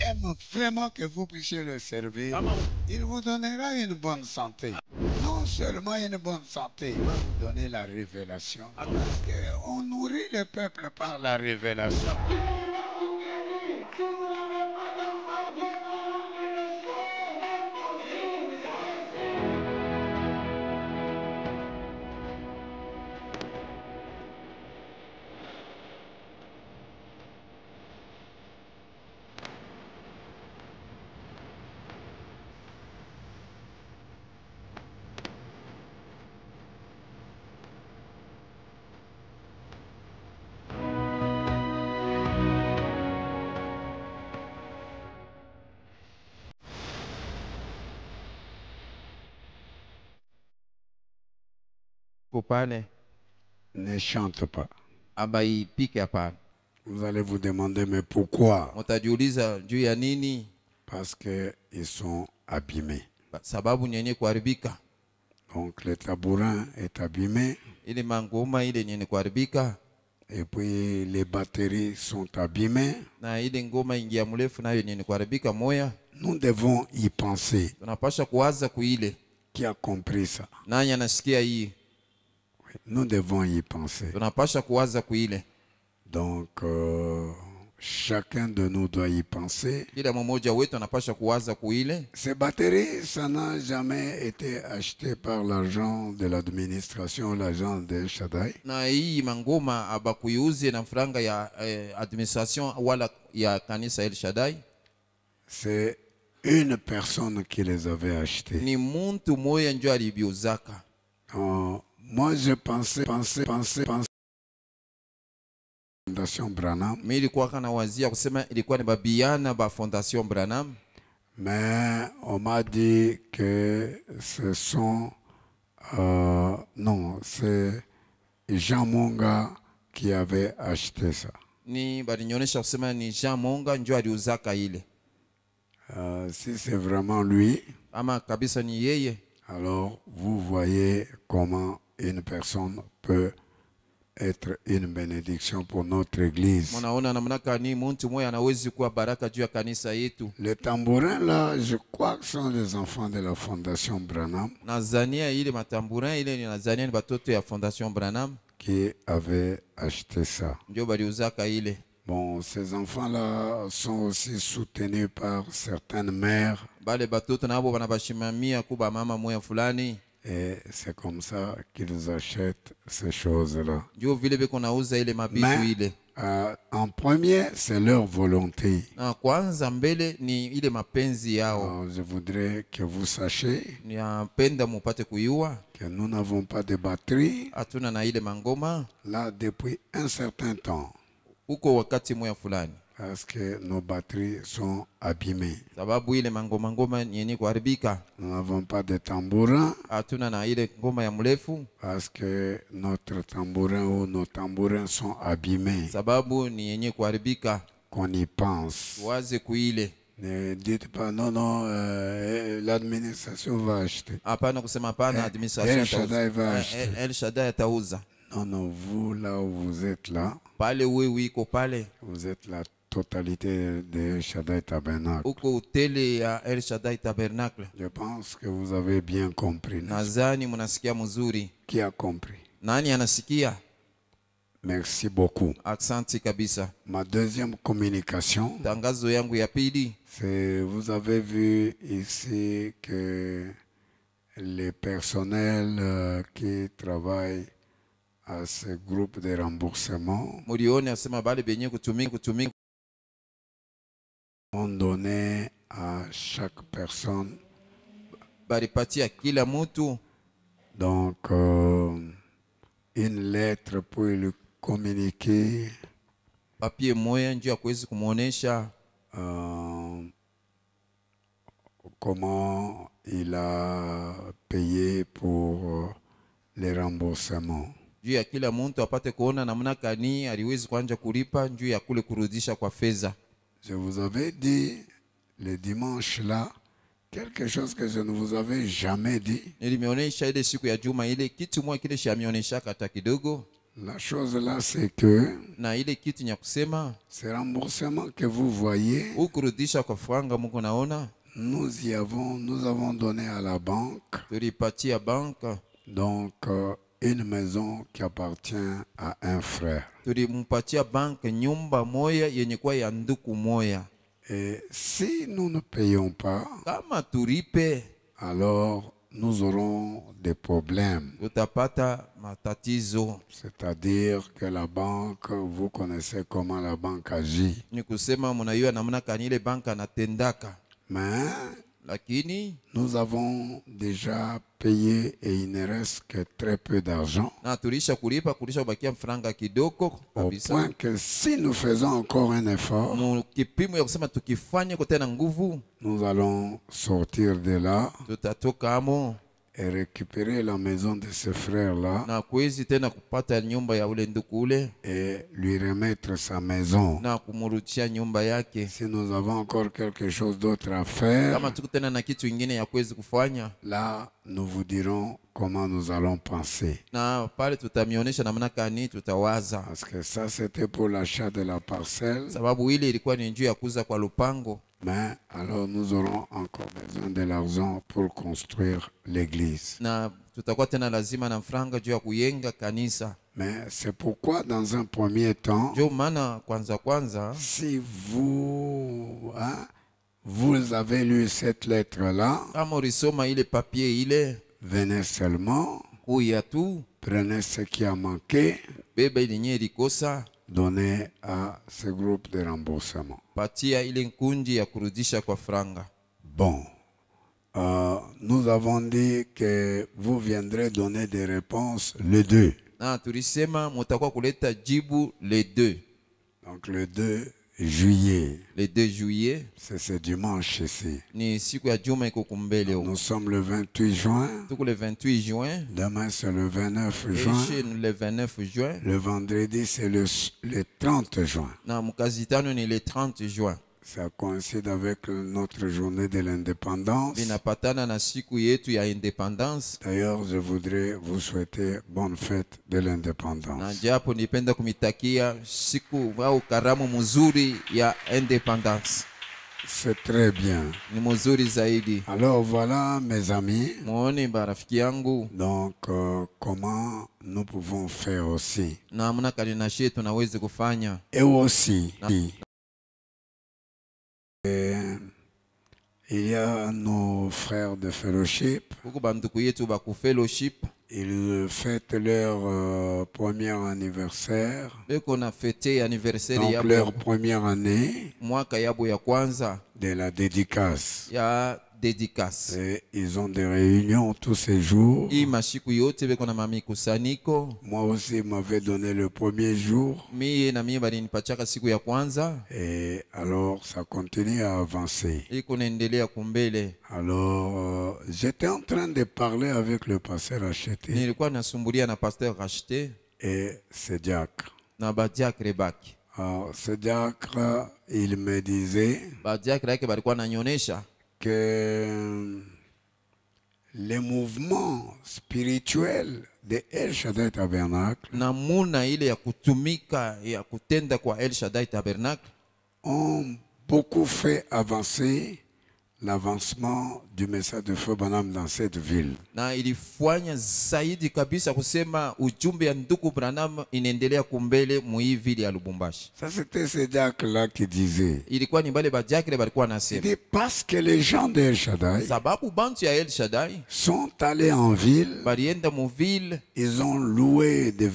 aime vraiment que vous puissiez le servir, il vous donnera une bonne santé. Non seulement une bonne santé, il va vous donner la révélation. Parce qu'on nourrit le peuple par la révélation. Pale Ne chante pas. abaipike hapana. Vous allez vous demander, mais pourquoi? Mtajiuliza juu ya nini? Parce qu'ils sont abîmés. Sababu nyenye kuharibika. Donc le tabourin est abîmé. Ile mangoma ile nyenye kuharibika. Et puis les batteries sont abîmées. Na ile ngoma ingia mrefu nayo nyenye kuharibika moya. Nous devons y penser. Tunapasha kuwaza kuile. Qui a compris ça? Nani anasikia hii? Nous devons y penser. Tunapasha kuwaza kuile. Donc chacun de nous doit y penser. Kila mmoja wetu anapasha kuwaza kuile. Ces batteries, ça n'a jamais été acheté par l'argent de l'administration, l'argent de Shaddai. Na hii mangoma abakuiuze na franga ya administration wala ya kanisa El Shaddai. C'est une personne qui les avait achetés. Ni muntu moya ndio alibiuzaka. Moi je pensais Fondation Branham. Mimi ilikuwa kana wazia kusema ilikuwa ni babiana ba Fondation Branham. Mais on m'a dit que ce sont non, c'est Jean Monga qui avait acheté ça. Ni balinionyesha kusema ni Jean Monga ndio aliuzaka ile. Si c'est vraiment lui, ama kabisa ni yeye, alors vous voyez comment une personne peut être une bénédiction pour notre église. Mnaona namna gani mtu mmoja anaweza kuwa baraka juu ya kanisa yetu. Les tambourins là, je crois que sont les enfants de la Fondation Branham. Nazania ile matamburin ile ni Nazania ni batoto ya Fondation Branham qui avaient acheté ça. Ndio baliuzaka ile. Bon, ces enfants-là sont aussi soutenus par certaines mères. Bale batoto nabo banabashimamia kuba mama moya fulani. Et c'est comme ça qu'ils achètent ces choses-là. Ndio vile beko nauza ile mabitu ile. En premier, c'est leur volonté. Na kwanza mbele ni ile mapenzi yao. Alors, je voudrais que vous sachiez Niapenda mupate kuyua que nous n'avons pas de batterie hatuna na ile mangoma là depuis un certain temps. Uko wakati moya fulani. Parce que nos batteries sont abîmées. Sababu ile ngoma yenye kuharibika. Nous n'avons pas de tambourin. Hatuna na ile ngoma ya mrefu. Parce que notre tambourin ou nos tambourins sont abîmés. Sababu ni yenye kuharibika. Qu'on y pense. Waze kuile. Ne dites pas non, l'administration va acheter. Hapana kusema hapana, administration El Shaddai va acheter. El Shaddai atauza. Non, vous là où vous êtes là. Pale wewe iko pale. Vous êtes la totalité de El Shaddai Tabernacle. Uko utele ya El Shaddai Tabernacle. Je pense que vous avez bien compris. Nadhani mnasikia mzuri. Qui a compris? Nani anasikia? Merci beaucoup. Aksanti kabisa. Ma deuxième communication. Tangazo yangu ya pili. C'est, vous avez vu ici que les personnels qui travaillent à ce groupe de remboursement ont donné à chaque personne donc une lettre pour lui communiquer papier moya njia kuweza kumuonesha comment il a payé pour les remboursements. Juu ya kila mtu apate kuona namna gani aliwezi kuanza kulipa juu ya kule kurudisha kwa fedha. Je vous avais dit le dimanche là quelque chose que je ne vous avais jamais dit. Nilimeonesha ile siku ya juma ile kitu moja kile shamionesha hata kidogo. La chose là, c'est que na ile kitu nya kusema ce remboursement que vous voyez, ukurudisha kwa franga muko naona nous avons donné à la banque, tulipatia banka donc une maison qui appartient à un frère. tulimpatia banka nyumba moya yenye kwa ya nduku moya. Et si nous ne payons pas, Kama turipe alors nous aurons des problèmes. tutapata matatizo. C'est-à-dire que la banque, vous connaissez comment la banque agit. Ni kusema mnajua namna kani ile banka natendaka, Mais lakini nous avons déjà payé et il ne reste que très peu d'argent. na tulisha kulipa kubakia franga kidogo Au kabisa. point que si nous faisons encore un effort, Kipimo ya kusema tukifanya kwa tena nguvu nous allons sortir de là tutatoka amo et récupérer la maison de ce frère-là na kuwezi tena kupata nyumba ya ule nduku ule et lui remettre sa maison. na kumurudishia nyumba yake. Si nous avons encore quelque chose d'autre à faire, Kama tuko tena na kitu kingine ya kuwezi kufanya, là, nous vous dirons comment nous allons penser. na pale tutamionyesha namna kani tutawaza, Parce que ça, c'était pour l'achat de la parcelle. sababu ile ilikuwa ni njuu ya kuuza kwa lupango. Mais alors, nous aurons encore besoin de l'argent pour construire l'église. Na tutakuwa tena lazima na franga juu ya kuyenga kanisa. Mais c'est pourquoi, dans un premier temps, Ndio maana kwanza si vous, vous avez lu cette lettre-là, kama ulisoma ile papier ile, venez seulement, kuya tu prenez ce qui a manqué, beba ile yenye ilikosa, donnez à ce groupe de remboursement. patia ile nkunji ya kurudisha kwa franga. Bon, nous avons dit que vous viendrez donner des réponses le 2. Na tulisema mutakuwa kuleta jibu le 2. Donc le 2 juillet, Le 2 juillet c'est ce dimanche ici. ni siku ya juma iko kumbele huko. Nous sommes le 28 juin, Tuko le 28 juin, demain c'est le 29 et juin, chez nous le 29 juin, le vendredi c'est le 30 juin. na mukazitano ni le 30 juin. Ça coïncide avec notre journée de l'indépendance. Binapatana na siku yetu ya independence. D'ailleurs, je voudrais vous souhaiter bonne fête de Na l'indépendance. japo nipenda kumitakia siku au karamu mzuri ya independence. C'est très bien. Ni mzuri zaidi. Alors voilà, mes amis, Muone barafiki yangu, donc comment nous pouvons faire aussi. namna kanina shetu tunaweza kufanya. Et aussi, il y a nos frères de fellowship. Kuko banduku yetu ba ku fellowship, Ils fêtent leur premier anniversaire, beko na fete anniversaire donc ya leur première année mwaka yabo ya kwanza de la dédicace. ya dédicace. Et ils ont des réunions tous ces jours. Hii mashiku yote beko na mamikusanyiko. Moi aussi, ils m'avaient donné le premier jour. Mie na mie balinipachaka siku ya kwanza. Et alors, ça continue à avancer. Iko naendelea kumbele. Alors, j'étais en train de parler avec le pasteur Acheté Nilikuwa nasumbulia na pasteur Racheté et ce diacre. na badiakre baki. Alors, ce diacre, il me disait Badiakre yake balikuwa nanyonesha que les mouvements spirituels de El Shaddai Tabernacle namuna ile ya kutumika ya kutenda kwa El Shaddai Tabernacle ont beaucoup fait avancer l'avancement du message de Feu Branham dans cette ville. na ilifanya zaidi kabisa kusema ujumbe ya ndugu Branham inaendelea kumbele muivili ya Lubumbashi. Ça, c'était ce diacre-là qui disait, Ilikuwa ni bale badiakre balikuwa il nasema dit, parce que les gens de El Shaddai sababu bantu ya El Shaddai sont allés en ville, balienda muvile, ils ont loué des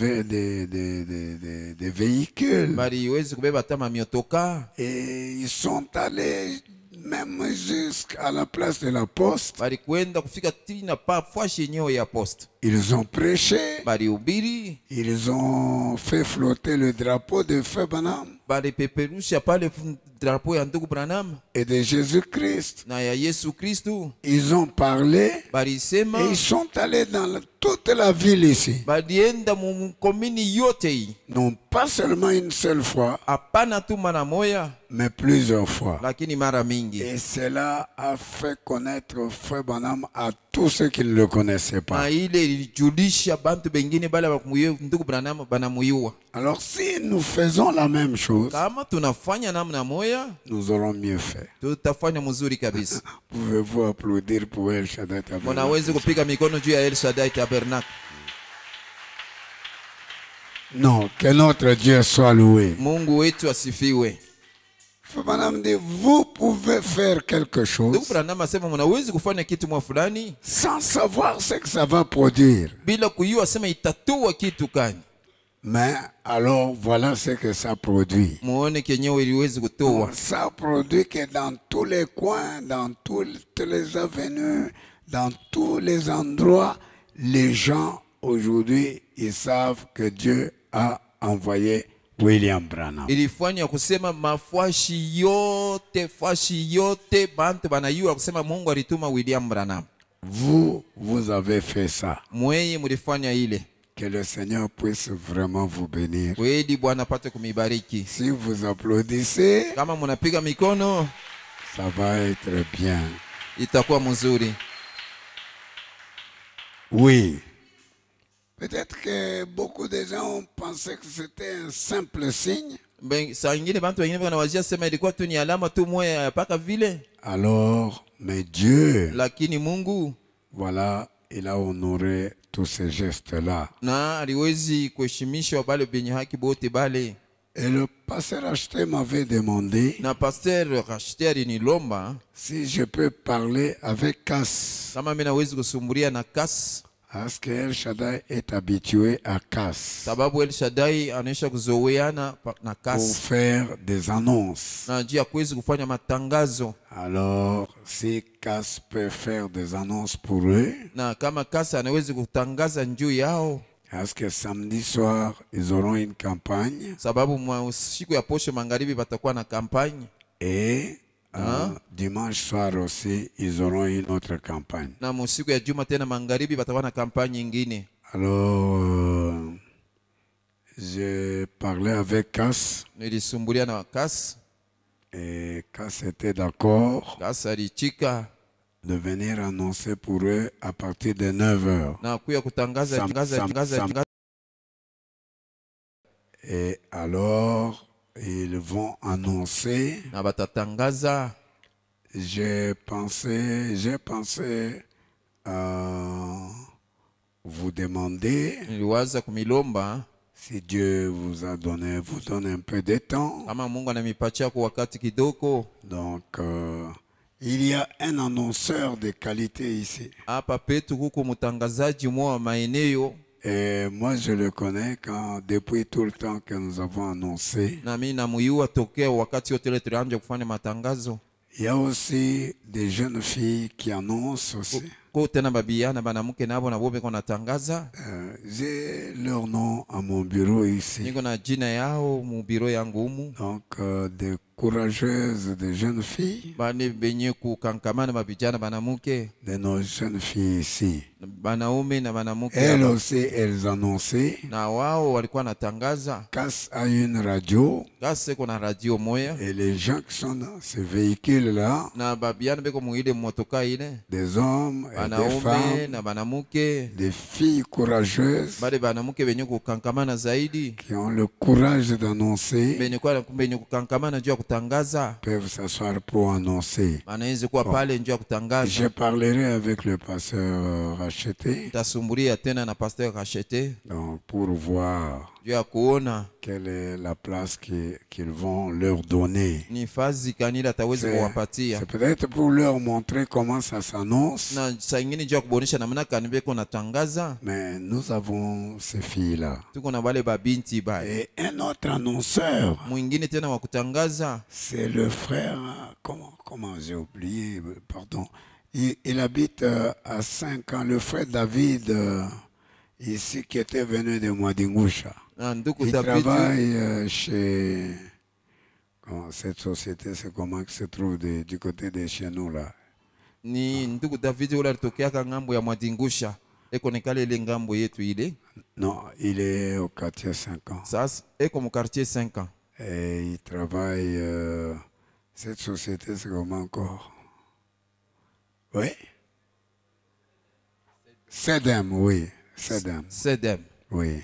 véhicules baliwezi kubeba tama miotoka, et ils sont allés même jusqu'à la place de la poste. balikwenda kufika tina pa fwashi yenyewe ya poste, Ils ont prêché, balihubiri, ils ont fait flotter le drapeau de Feu Branham balipeperusha pale drapo ya ndugu Branham et de Jésus-Christ. na ya Yesu Kristu, Ils ont parlé balisema et ils sont allés dans toute la ville ici. balienda mu komini yote hii, N'ont pas seulement une seule fois, hapana tu mara moya, mais plusieurs fois. lakini mara mingi. Et cela a fait connaître Frère Branham à tous ceux qui ne le connaissaient pas. Na ile ilijulisha bantu bengine bale bakumuyo ndugu Branham banamuyua. Alors si nous faisons la même chose, Kama tunafanya namna moya, nous aurons mieux fait. tutafanya mzuri kabisa. Pouvez-vous applaudir pour El Shaddai Tabernacle? Mnaweza kupiga mikono juu ya El Shaddai Tabernacle. Non, que notre Dieu soit loué. Mungu wetu asifiwe. Frère Branham dit, vous pouvez faire quelque chose Ndugu Branham asema mnaweza kufanya kitu mwa fulani sans savoir ce que ça va produire. bila kujua sema itatoa kitu gani. Mais alors, voilà ce que ça produit. Muone kenyewe iliwezi kutoa. Ça produit que dans tous les coins, dans toutes les avenues, dans tous les endroits, les gens aujourd'hui, ils savent que Dieu a envoyé William Branham. Ilifanya kusema mafashi yote bantu banayua kusema Mungu alituma William Branham. Vous avez fait ça. Mweye mulifanya ile. Que le Seigneur puisse vraiment vous bénir. Kweli Bwana apate kumibariki. Si vous applaudissez, Kama munapiga mikono, ça va être bien. itakuwa mzuri. Oui. Peut-être que beaucoup de gens ont pensé que c'était un simple signe. Saa ingine bantu wengine wanawazia sema ilikuwa tu ni alama tu moja paka vile. Alors, mais Dieu, Lakini Mungu, voilà, il a honoré tous ces gestes-là. na aliwezi kuheshimisha wale benye haki bote bale. Et le pasteur Acheté m'avait demandé Na pasteur Acheté alinilomba si je peux parler avec Cass. kama mimi naweza kusumbulia na Cass, Parce que El Shaddai est habitué à Cass sababu El Shaddai anaisha kuzoeana na pour Cass faire des annonces. na njia kuweza kufanya matangazo. Alors, si Cass peut faire des annonces pour eux, Na kama Cass anaweza kutangaza njuu yao, parce que samedi soir, ils auront une campagne sababu siku ya posho magharibi batakuwa na kampanye, et dimanche soir aussi, ils auront une autre campagne. na musiku ya juma tena magharibi batakuwa na kampanye nyingine. Alors, j'ai parlé avec Cass Nilisumbulia na Cass, et Cass était d'accord Cass alichika de venir annoncer pour eux à partir de 9h. na kuya kutangaza tangaza. Et alors, ils vont annoncer. Na batatangaza. J'ai pensé vous demander Niliwaza kumilomba si Dieu vous donne un peu de temps. kama Mungu anamipatia kwa wakati kidogo. Donc, il y a un annonceur de qualité ici. Hapa petu kuko mtangazaji mwa wa maeneo. Et moi, je le connais depuis tout le temps que nous avons annoncé. Na mimi namuyua tokea wakati wote ile tulianza kufanya matangazo. Il y a aussi des jeunes filles qui annoncent aussi. Ko tena babiana banamuke nabo na bobe kona tangaza. J'ai leur nom à mon bureau ici. Niko na jina yao mu biro yangu humu. Donc, des courageuses, des jeunes filles. Bane benye kukankamana babijana banamuke. De nos jeunes filles ici. Banaume na banamuke. Elles aussi, elles annonçaient. Na wao walikuwa natangaza. Cass a une radio. Cass kuna radio moya. Et les gens qui sont dans ce véhicule-là. Na babiana beko muile motoka ile. Des hommes et des femmes. Na banamuke. Des filles courageuses. Bale banamuke benye kukankamana zaidi. Qui ont le courage d'annoncer. Benye kukankamana juu ya kutangaza. Peuvent s'asseoir pour annoncer. Anaweza kuwa pale njoo kutangaza. Je parlerai avec le pasteur Racheté. Tasumbulia tena na pasteur Racheté. Donc pour voir juu ya kuona quelle est la place qu'ils vont leur donner. Ni fazi kanila ataweza kuwapatia. C'est peut-être pour leur montrer comment ça s'annonce. Na saa ingine juu ya kubonesha namna gani beko natangaza. Mais nous avons ces filles-là. Tuko na wale babinti ba. Et un autre annonceur. Mwingine tena wa kutangaza. C'est le frère, comment j'ai oublié, pardon. Il habite à 5 ans, le frère David, ici, qui était venu de Mwadingusha. Il travaille chez... cette société, c'est comment qui se trouve du côté de chez nous, là. Ni ndugu David ule alitokea ngambo ya Mwadingusha. Ekonekale ngambo yetu ile. Non, il est au quartier 5 ans. Sasa eko mu quartier 5 ans. Et il travaille. Cette société, c'est comment encore? Oui? Sedem, oui. Sedem. Sedem. Oui.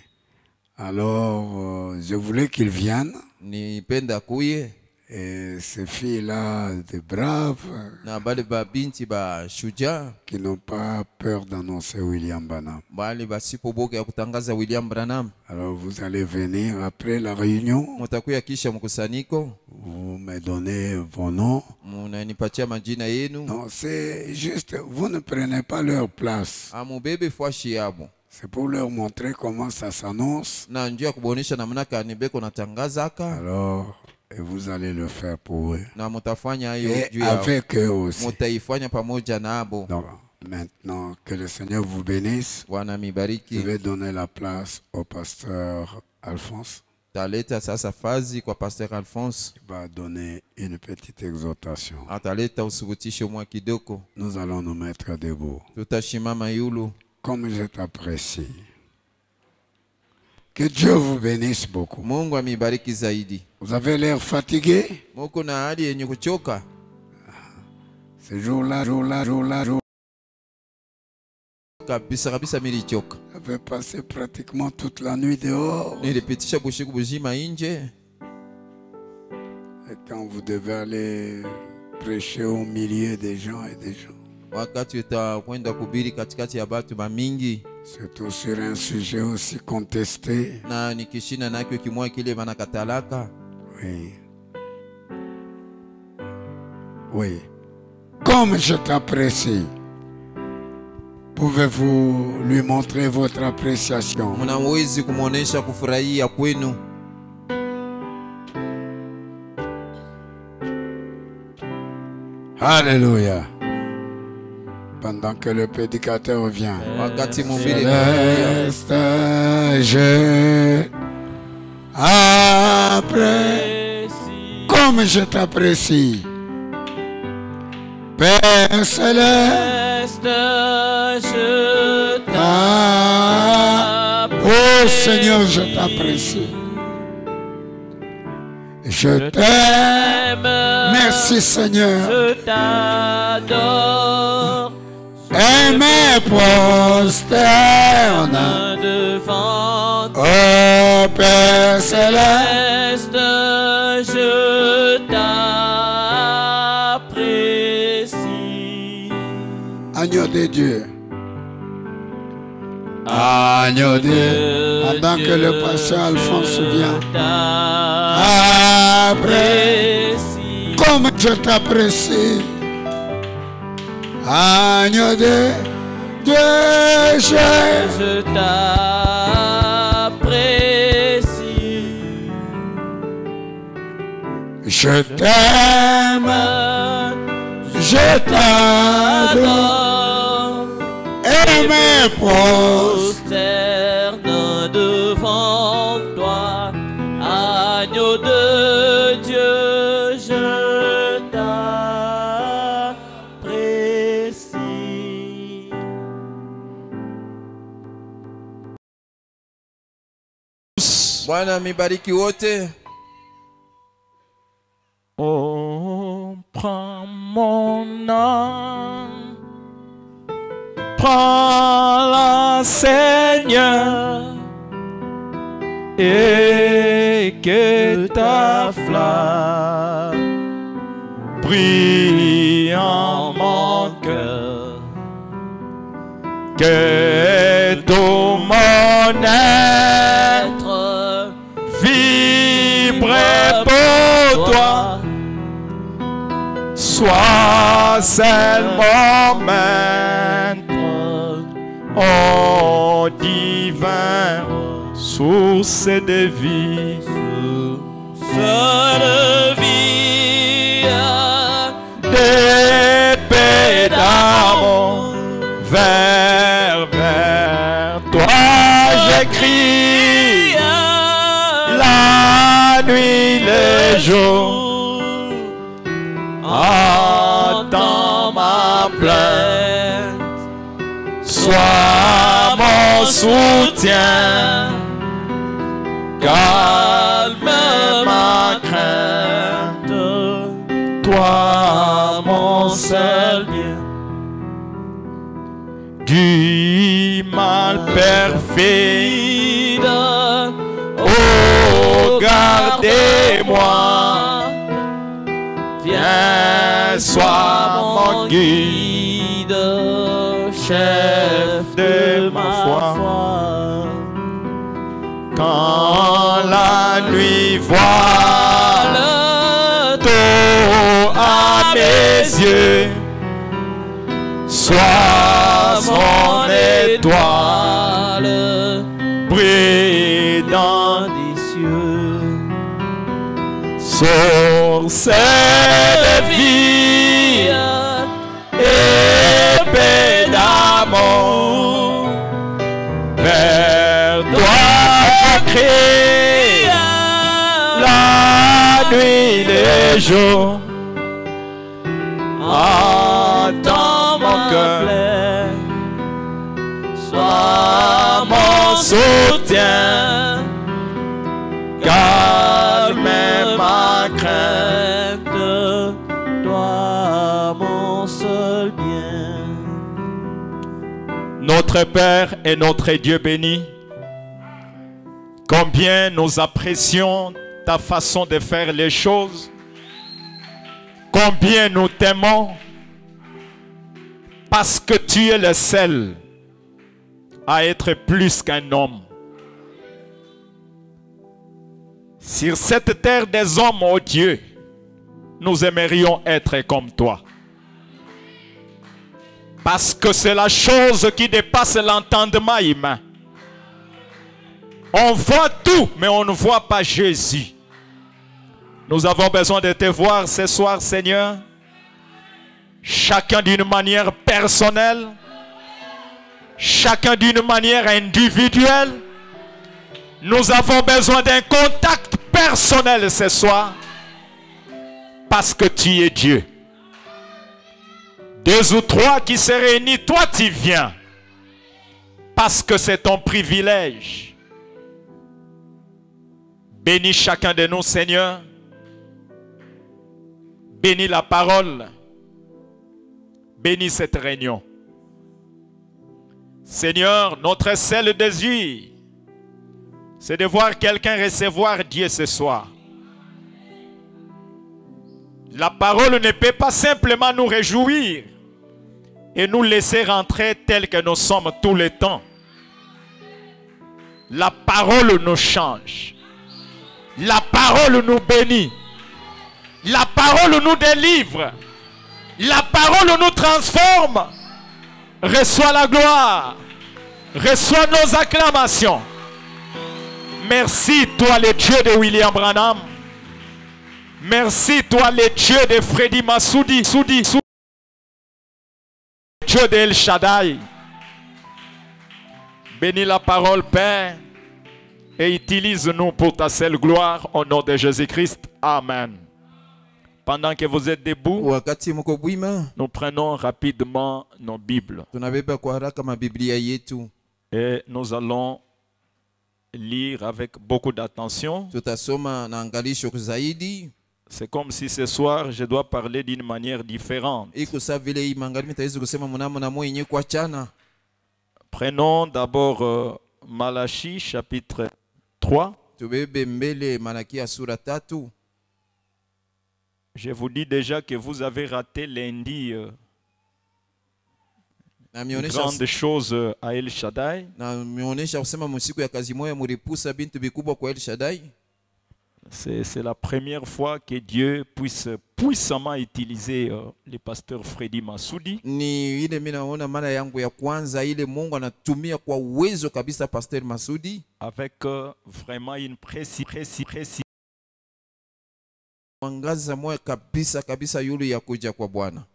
Alors, je voulais qu'il vienne. Nipenda kuye. Et ces filles-là, des braves, Na bale ba binti ba shuja. qui n'ont pas peur d'annoncer William Branham. Bale basipoboka ya kutangaza William Branham. Alors, vous allez venir après la réunion. Mutakuya kisha mkusanyiko. Vous me donnez vos noms. Munanipatia majina yenu. Non, c'est juste, vous ne prenez pas leur place. Amubebe fwashi yabo. C'est pour leur montrer comment ça s'annonce. Na njia kubonesha namna kani beko natangazaka. Alors, et vous allez le faire pour eux. Na mutafanya hiyo Et juu yao. avec eux aussi. Mutaifanya pamoja nabo. Donc, maintenant, que le Seigneur vous bénisse. Bwana Je mibariki. vais donner la place au pasteur Alphonse. Taleta sasa fazi kwa Pasteur Alphonse. Il va donner une petite exhortation. Ataleta usubutisho mwa kidoko. Nous allons nous mettre debout. Tutashimama yulu. Comme je t'apprécie. Que Dieu vous bénisse beaucoup. Mungu amibariki zaidi. Vous avez l'air fatigué. Muko na hali yenye kuchoka. Ce jour-là. Kabisa kabisa milichoka. J'avais passé pratiquement toute la nuit dehors. Nilipitisha bushiku buzima nje. Et quand vous devez aller prêcher au milieu des gens et des gens. Wakati utakwenda kubiri katikati ya batu bamingi. Surtout sur un sujet aussi contesté. Na nikishina nakyo kimwa kile banakatalaka. Oui. Oui. Comme je t'apprécie. Pouvez-vous lui montrer votre appréciation? Mnawezi kumuonesha kufurahia kwenu. Alléluia. Pendant que le prédicateur vient. Wakati mubiri Céleste, je apprécie. Comme je t'apprécie. Père céleste, je t'apprécie. Oh Seigneur, je t'apprécie. Je t'aime. Merci Seigneur. Je t'adore. Et me prosterne Devant au Père céleste. je t'apprécie. Agneau de Dieu. Agneau de Dieu. Pendant que le pasteur Alphonse vient. Après, comme je t'apprécie. Agneau de Dieu, Je t'apprécie. je t'aime, je t'adore, et mes Prosterne devant toi, agneau de Dieu, je t'apprécie. Bwana mibariki wote. Oh, prends mon âme, prends-la, Seigneur, et que ta flamme brille en mon cœur, que tout mon être vibre pour toi. Sois seulement maître, ô divin, source de vie, source de vie, d'épée d'amour, vers toi j'écris, la nuit, le jour. Entends ma plainte, Sois mon soutien, calme ma crainte, toi mon seul bien. Du mal perfide, oh gardez-moi, viens, sois mon guide, chef de ma foi. Quand la nuit voile tôt à mes yeux, sois mon étoile, brille dans les cieux, source de vie, épée d'amour, vers toi crie la nuit, les jours. Entends mon cœur, sois mon soutien, calme ma crainte, toi mon seul bien. Notre Père et notre Dieu béni, combien nous apprécions ta façon de faire les choses, combien nous t'aimons, parce que tu es le seul à être plus qu'un homme. Sur cette terre des hommes, ô Dieu, nous aimerions être comme toi. Parce que c'est la chose qui dépasse l'entendement humain. On voit tout, mais on ne voit pas Jésus. Nous avons besoin de te voir ce soir, Seigneur. Chacun d'une manière personnelle. Chacun d'une manière individuelle. Nous avons besoin d'un contact personnel ce soir. Parce que tu es Dieu. 2 ou 3 qui se réunissent, toi tu viens. Parce que c'est ton privilège. Bénis chacun de nous, Seigneur. Bénis la parole. Bénis cette réunion. Seigneur, notre seul désir, c'est de voir quelqu'un recevoir Dieu ce soir. La parole ne peut pas simplement nous réjouir et nous laisser rentrer tels que nous sommes tout le temps. La parole nous change. La parole nous bénit. La parole nous délivre. La parole nous transforme. Reçois la gloire. Reçois nos acclamations. Merci, toi le Dieu de William Branham. Merci, toi le Dieu de Freddy Massoudi. Dieu de El Shaddai. Bénis la parole, Père. Et utilise-nous pour ta seule gloire au nom de Jésus-Christ. Amen. Pendant que vous êtes debout, nous prenons rapidement nos Bibles. Et nous allons lire avec beaucoup d'attention. C'est comme si ce soir, je dois parler d'une manière différente. Prenons d'abord Malachie chapitre 3. Je vous dis déjà que vous avez raté lundi une grande chose à El Shaddai. C'est la première fois que Dieu puisse puissamment utiliser le pasteur Freddy Massoudi. Avec vraiment une précision.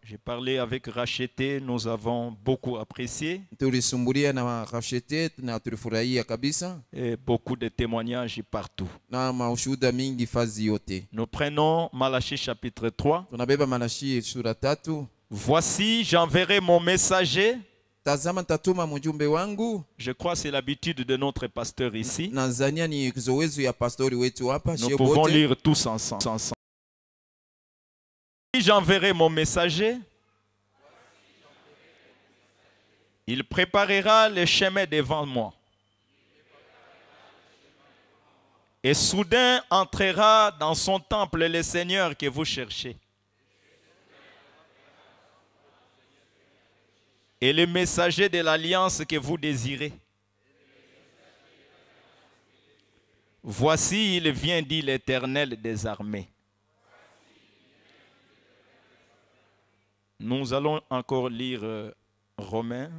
J'ai parlé avec Racheté, nous avons beaucoup apprécié. Et beaucoup de témoignages partout. Nous prenons Malachie chapitre 3. Voici, j'enverrai mon messager tazama tatuma mjumbe wangu. Je crois que c'est l'habitude de notre pasteur ici. Nazania ni zoezi ya pastori wetu hapa. Nous pouvons lire tous ensemble. Si j'enverrai mon messager, il préparera le chemin devant moi. Et soudain entrera dans son temple le Seigneur que vous cherchez. Et le messager de l'alliance que vous désirez. Voici, il vient, dit l'Éternel des armées. Nous allons encore lire Romains.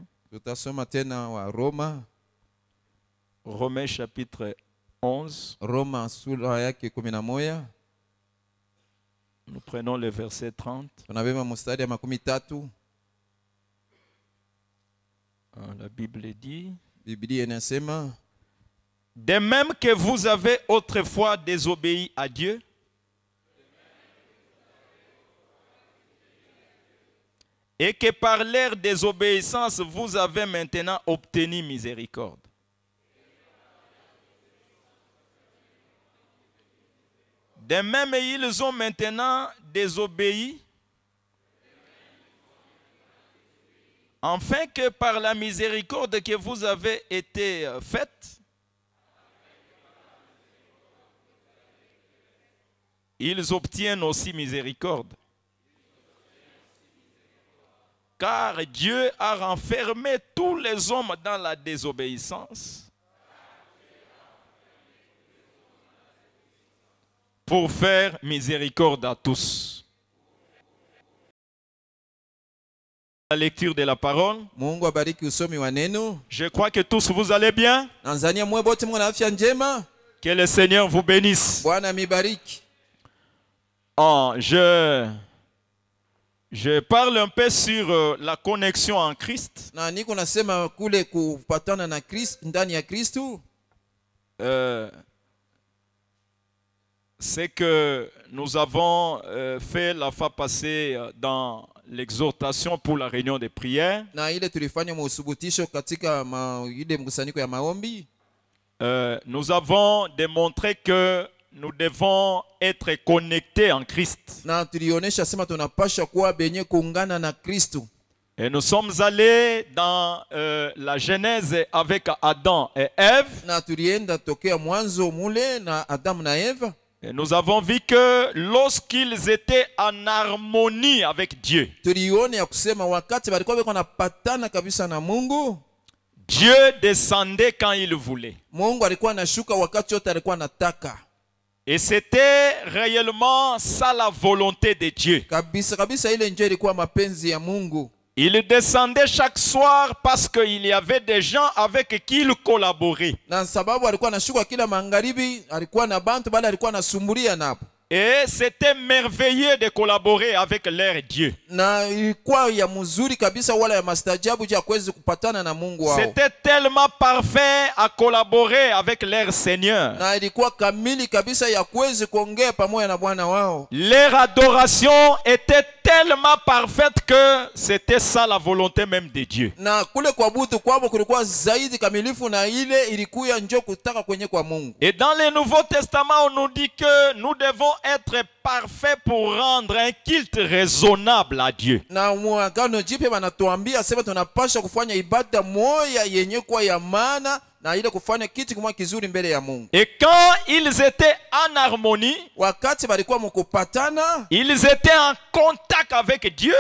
Romains chapitre 11. Roma sura yake 11. Nous prenons le verset 30. Tunabeba mstari ya 13. La Bible dit, Biblia inasema, de même que vous avez autrefois désobéi à Dieu, et que par leur désobéissance vous avez maintenant obtenu miséricorde. De même, ils ont maintenant désobéi, afin que par la miséricorde que vous avez été faite, ils obtiennent aussi miséricorde. Car Dieu a renfermé tous les hommes dans la désobéissance pour faire miséricorde à tous. La lecture de la parole. Je crois que tous vous allez bien. Que le Seigneur vous bénisse. Je parle un peu sur la connexion en Christ. C'est que nous avons fait la fois passée dans l'exhortation pour la réunion de prière. Nous avons démontré que nous devons être connectés en Christ. Et nous sommes allés dans la Genèse avec Adam et Ève. Et nous avons vu que lorsqu'ils étaient en harmonie avec Dieu, Dieu descendait quand il voulait. Et c'était réellement ça la volonté de Dieu. Il descendait chaque soir parce qu'il y avait des gens avec qui il collaborait. Et c'était merveilleux de collaborer avec leur Dieu. C'était tellement parfait à collaborer avec leur Seigneur. Leur adoration était tellement parfaite que c'était ça la volonté même de Dieu. Et dans le Nouveau Testament, on nous dit que nous devons être parfaits pour rendre un culte raisonnable à Dieu. Et quand ils étaient en harmonie, ils étaient en contact avec Dieu,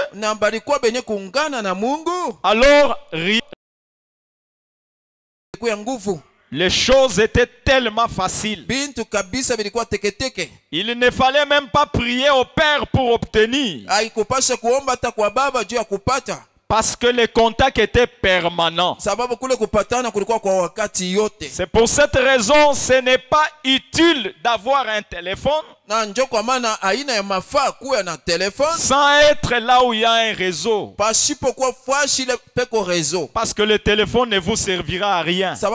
alors les choses étaient tellement faciles. Il ne fallait même pas prier au Père pour obtenir. Parce que le contact était permanent. C'est pour cette raison, ce n'est pas utile d'avoir un téléphone sans être là où il y a un réseau. Parce que le téléphone ne vous servira à rien. C'est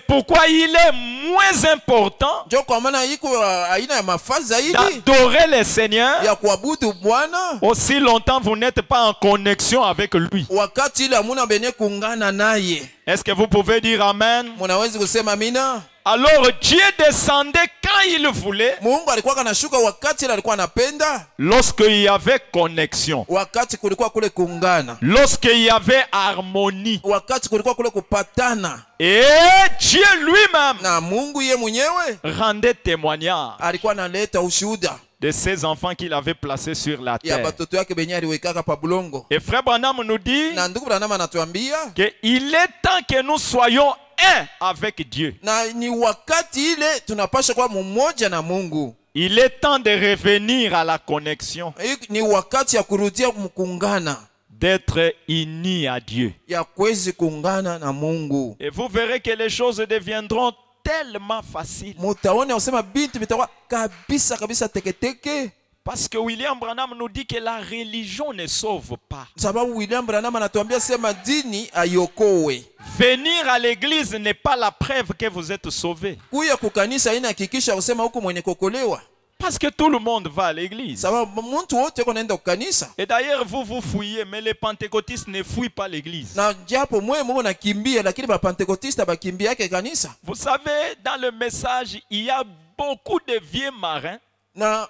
pourquoi il est moins important njo kwa maana iko aina ya mafasi zaidi d'adorer le Seigneur ya kuabudu Bwana aussi longtemps vous n'êtes pas en connexion avec lui. wakati ile hamuna benye kuungana naye. Est-ce que vous pouvez dire Amen? Munawezi kusema amina? Alors Dieu descendait quand il voulait, Mungu alikuwa kanashuka wakati ile alikuwa anapenda, lorsqu'il y avait connexion, wakati kulikuwa kule kuungana, lorsqu'il y avait harmonie. wakati kulikuwa kule kupatana. Et Dieu lui-même Na Mungu ye mwenyewe rendait témoignage alikuwa analeta ushuhuda de ses enfants qu'il avait placés sur la ya terre. batoto yake benye aliwekaka pa bulongo. Et Frère Branham nous dit Na ndugu Branham anatuambia qu'il est temps que nous soyons un avec Dieu. na ni wakati ile tunapaswa kuwa mmoja na Mungu. Il est temps de revenir à la connexion, Ni wakati ya kurudia mkungana, d'être unis à Dieu. ya kwezi kuungana na Mungu. Et vous verrez que les choses deviendront tellement faciles. Mutaone usema bintu bitakuwa kabisa kabisa teketeke. Parce que William Branham nous dit que la religion ne sauve pas. Sababu William Branham anatuambia sema dini ayokowe. Venir à l'église n'est pas la preuve que vous êtes sauvés. Kuya kukanisa ina hakikisha kusema huko mwenye kokolewa. Parce que tout le monde va à l'église. Sababu mtu wote konaenda kukanisa. Et d'ailleurs, vous fouillez, mais les pentecôtistes ne fouillent pas l'église. Na japo mwe mungu nakimbia lakini ba pentekotista bakimbia yake kanisa. Vous savez, dans le message, il y a beaucoup de vieux marins. Na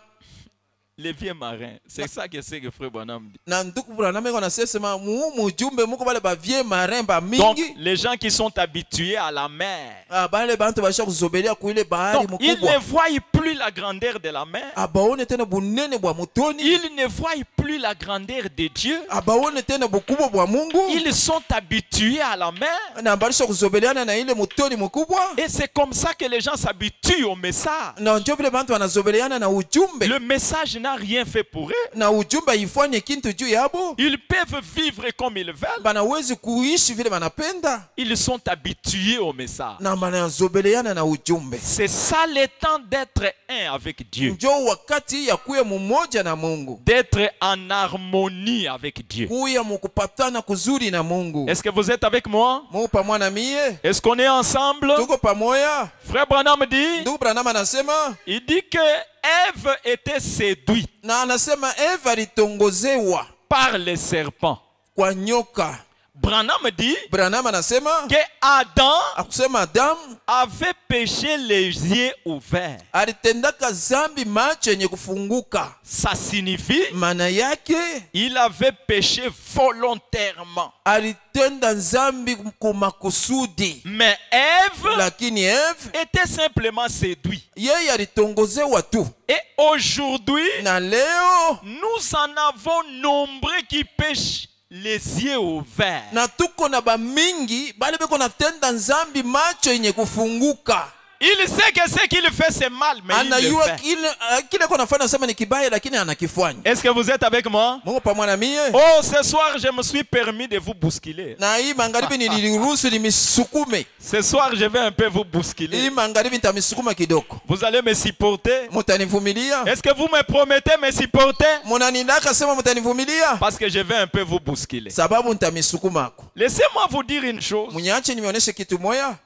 Les vieux marins, c'est ça que c'est que Frère Branham dit. na ndugu Branham anasema mujumbe muko bale ba vieux marin ba mingi. Donc, les gens qui sont habitués à la mer, Bale bantu basha kuzobelia kuile bahari donc, ils mkubwa. ne voient plus la grandeur de la mer. Abaone tena bunene bwa mutoni. Ils ne voient plus la grandeur de Dieu. Abaone tena bukubwa bwa Mungu. Ils sont habitués à la mer. Na balisha kuzobeliana na ile mutoni mkubwa. Et c'est comme ça que les gens s'habituent au message. Na ndio vile bantu wanazobeliana na ujumbe. Le message n'a rien fait pour eux. Na ujumbe ifanye kintu juu yabo. Ils peuvent vivre comme ils veulent. Banawezi kuishi vile banapenda. Ils sont habitués au message. Na banazobeliana na ujumbe. C'est ça le temps d'être un avec Dieu. Ndio wakati ya kuya mmoja na Mungu. D'être en harmonie avec Dieu. Kuya mukupatana kuzuri na Mungu. Est-ce que vous êtes avec moi? Mungu pamoja na mie. Est-ce qu'on est ensemble? Tuko pamoja. Frère Branham dit, Ndugu Branham anasema, il dit que Ève était séduite na anasema Eva alitongozewa par les serpents. kwa nyoka. Branham dit Branham anasema que Adam akusema Adamu avait péché les yeux ouverts. alitendaka zambi macho yenye kufunguka. Ça signifie Maana yake il avait péché volontairement. alitenda zambi kumakusudi. Mais Ève Lakini Eve était simplement séduite. yeye alitongozewa tu. Et aujourd'hui, Na leo nous en avons nombreux qui pêchent les yeux ouverts. na tuko na bamingi bale beko natenda zambi macho yenye kufunguka. Il sait que ce qu'il fait c'est mal, mais il le Anayua fait. kile kona fanya sema ni kibaya lakini anakifanya. Est-ce que vous êtes avec moi? Mungu pamoja na mie. Oh, ce soir, je me suis permis de vous bousculer. Na hii magharibi niliruhusu nimisukume. Ce soir, je vais un peu vous bousculer. Hii magharibi nitamisukuma kidogo. Vous allez me supporter. Mutanivumilia? Est-ce que vous me promettez me supporter? Munanidaka sema mutanivumilia? Parce que je vais un peu vous bousculer. Sababu nitamisukuma. Laissez-moi vous dire une chose. Munyache nimeoneshe kitu moya.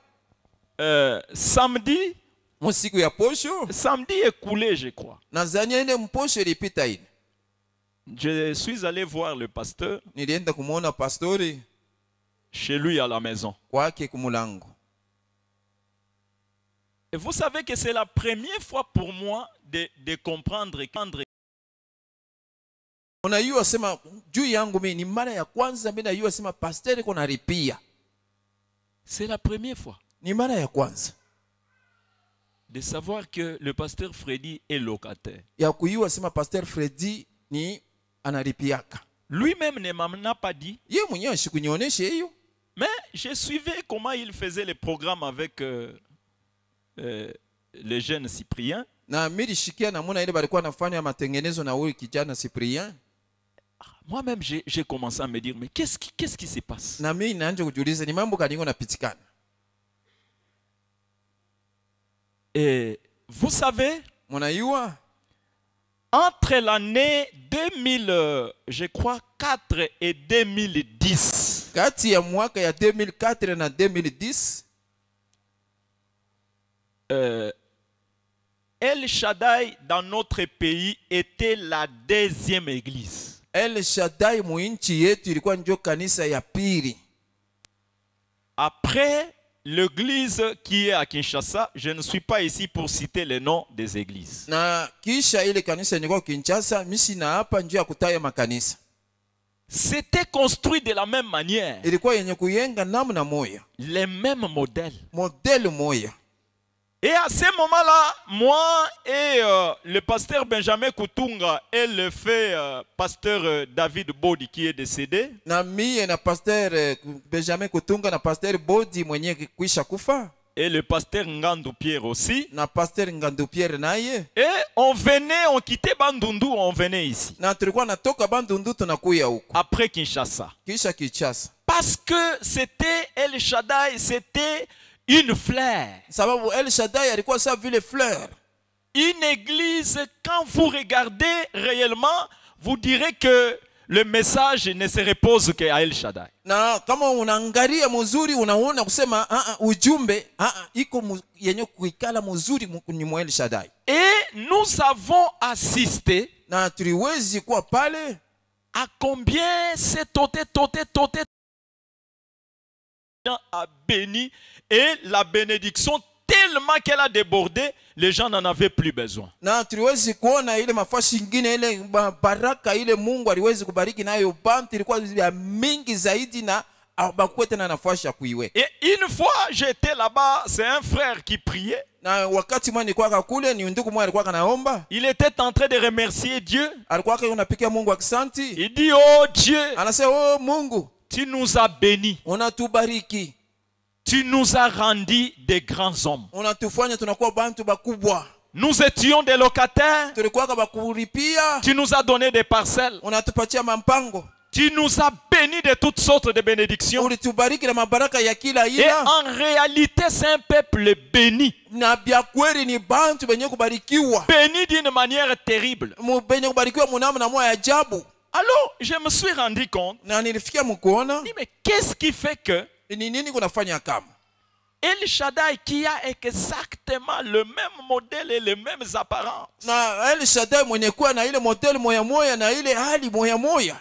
Samedi Musiku ya posho. Samedi écoulé, je crois. Nazania ile mposho ilipita ile. Je suis allé voir le pasteur Nilienda kumuona pastori chez lui à la maison. kwake kumulango. Et vous savez que c'est la première fois pour moi de comprendre. Unajua sema juu yangu mimi ni mara ya kwanza mimi najua sema pastori kuna ripia. C'est la première fois Ni mara ya kwanza de savoir que le pasteur Freddy est locataire. ya kujua sema pastor Freddy ni anaripiaka. Lui-même ne m'a pas dit. Yeye mwenyewe ashikunionyeshe hiyo. Mais je suivais comment il faisait les programmes avec les jeunes Cypriens. Na milishikia namuna ile balikuwa nafanya matengenezo na huyu kijana Cyprien. Moi-même, j'ai commencé à me dire, mais qu'est-ce qui se passe? Na mimi naanza kujiuliza ni mambo gani napitikana. Et vous savez, Mnajua entre l'année 2000, je crois, 4 et 2010, kati ya mwaka ya 2004 na 2010 El Shaddai dans notre pays était la deuxième église. El Shaddai muinchi yetu ilikuwa ndio kanisa ya pili. Après l'église qui est à Kinshasa, je ne suis pas ici pour citer les noms des églises. Na kisha ile kanisa niko Kinshasa, mimi na hapa njoo ya kutaya makanisa. C'était construit de la même manière. Ilikuwa yenye kuyenga namna moja. Les mêmes modèles. Modèle moja. Et à ce moment-là, moi et le pasteur Benjamin Kutunga et le fait pasteur David Bodi qui est décédé. Na mie na pasteur Benjamin Kutunga na pasteur Bodi mwenye kwisha kufa. Et le pasteur Ngandou Pierre aussi. Na pasteur Ngandou Pierre naye. Et on quittait Bandundu, on venait ici. Na tulikuwa natoka Bandundu tunakuya huko. Après Kinshasa. Kisha Kinshasa. Parce que c'était El Shaddai, c'était une fleur. Sababu El Shaddai alikuwa sa vile fleur. Une église, quand vous regardez réellement, vous direz que le message ne se repose qu'à El Shaddai. Na kama unaangalia mzuri unaona kusema ujumbe iko yenye kuikala mzuri ni El Shaddai. Et nous avons assisté na tuliwezi kuwa pale à combien c'est toté a béni et la bénédiction tellement qu'elle a débordé, les gens n'en avaient plus besoin. Na tuliwezi kuona ile mafasi nyingine ile baraka ile Mungu aliwezi kubariki nayo bantu ilikuwa ya mingi zaidi na bakwete na nafasi ya kuiweka. Et une fois j'étais là-bas, c'est un frère qui priait. Na wakati mwana nilikuwa kule ni ndugu mwana alikuwa anaomba. Il était en train de remercier Dieu. Alikuwa anapigia Mungu asante. Il dit oh Dieu, anasema oh Mungu, tu nous as bénis. Unatubariki. Tu nous as rendu des grands hommes. Unatufanya tunakuwa bantu bakubwa. Nous étions des locataires. Tulikuwa bakulipia. Tu nous as donné des parcelles. Unatupatia mampango. Tu nous as bénis de toutes sortes de bénédictions. Et en réalité, c'est un peuple béni. Béni d'une manière terrible. Alors, je me suis rendu compte. Mais qu'est-ce qui fait que El Shaddai qui a exactement le même modèle et les mêmes apparences.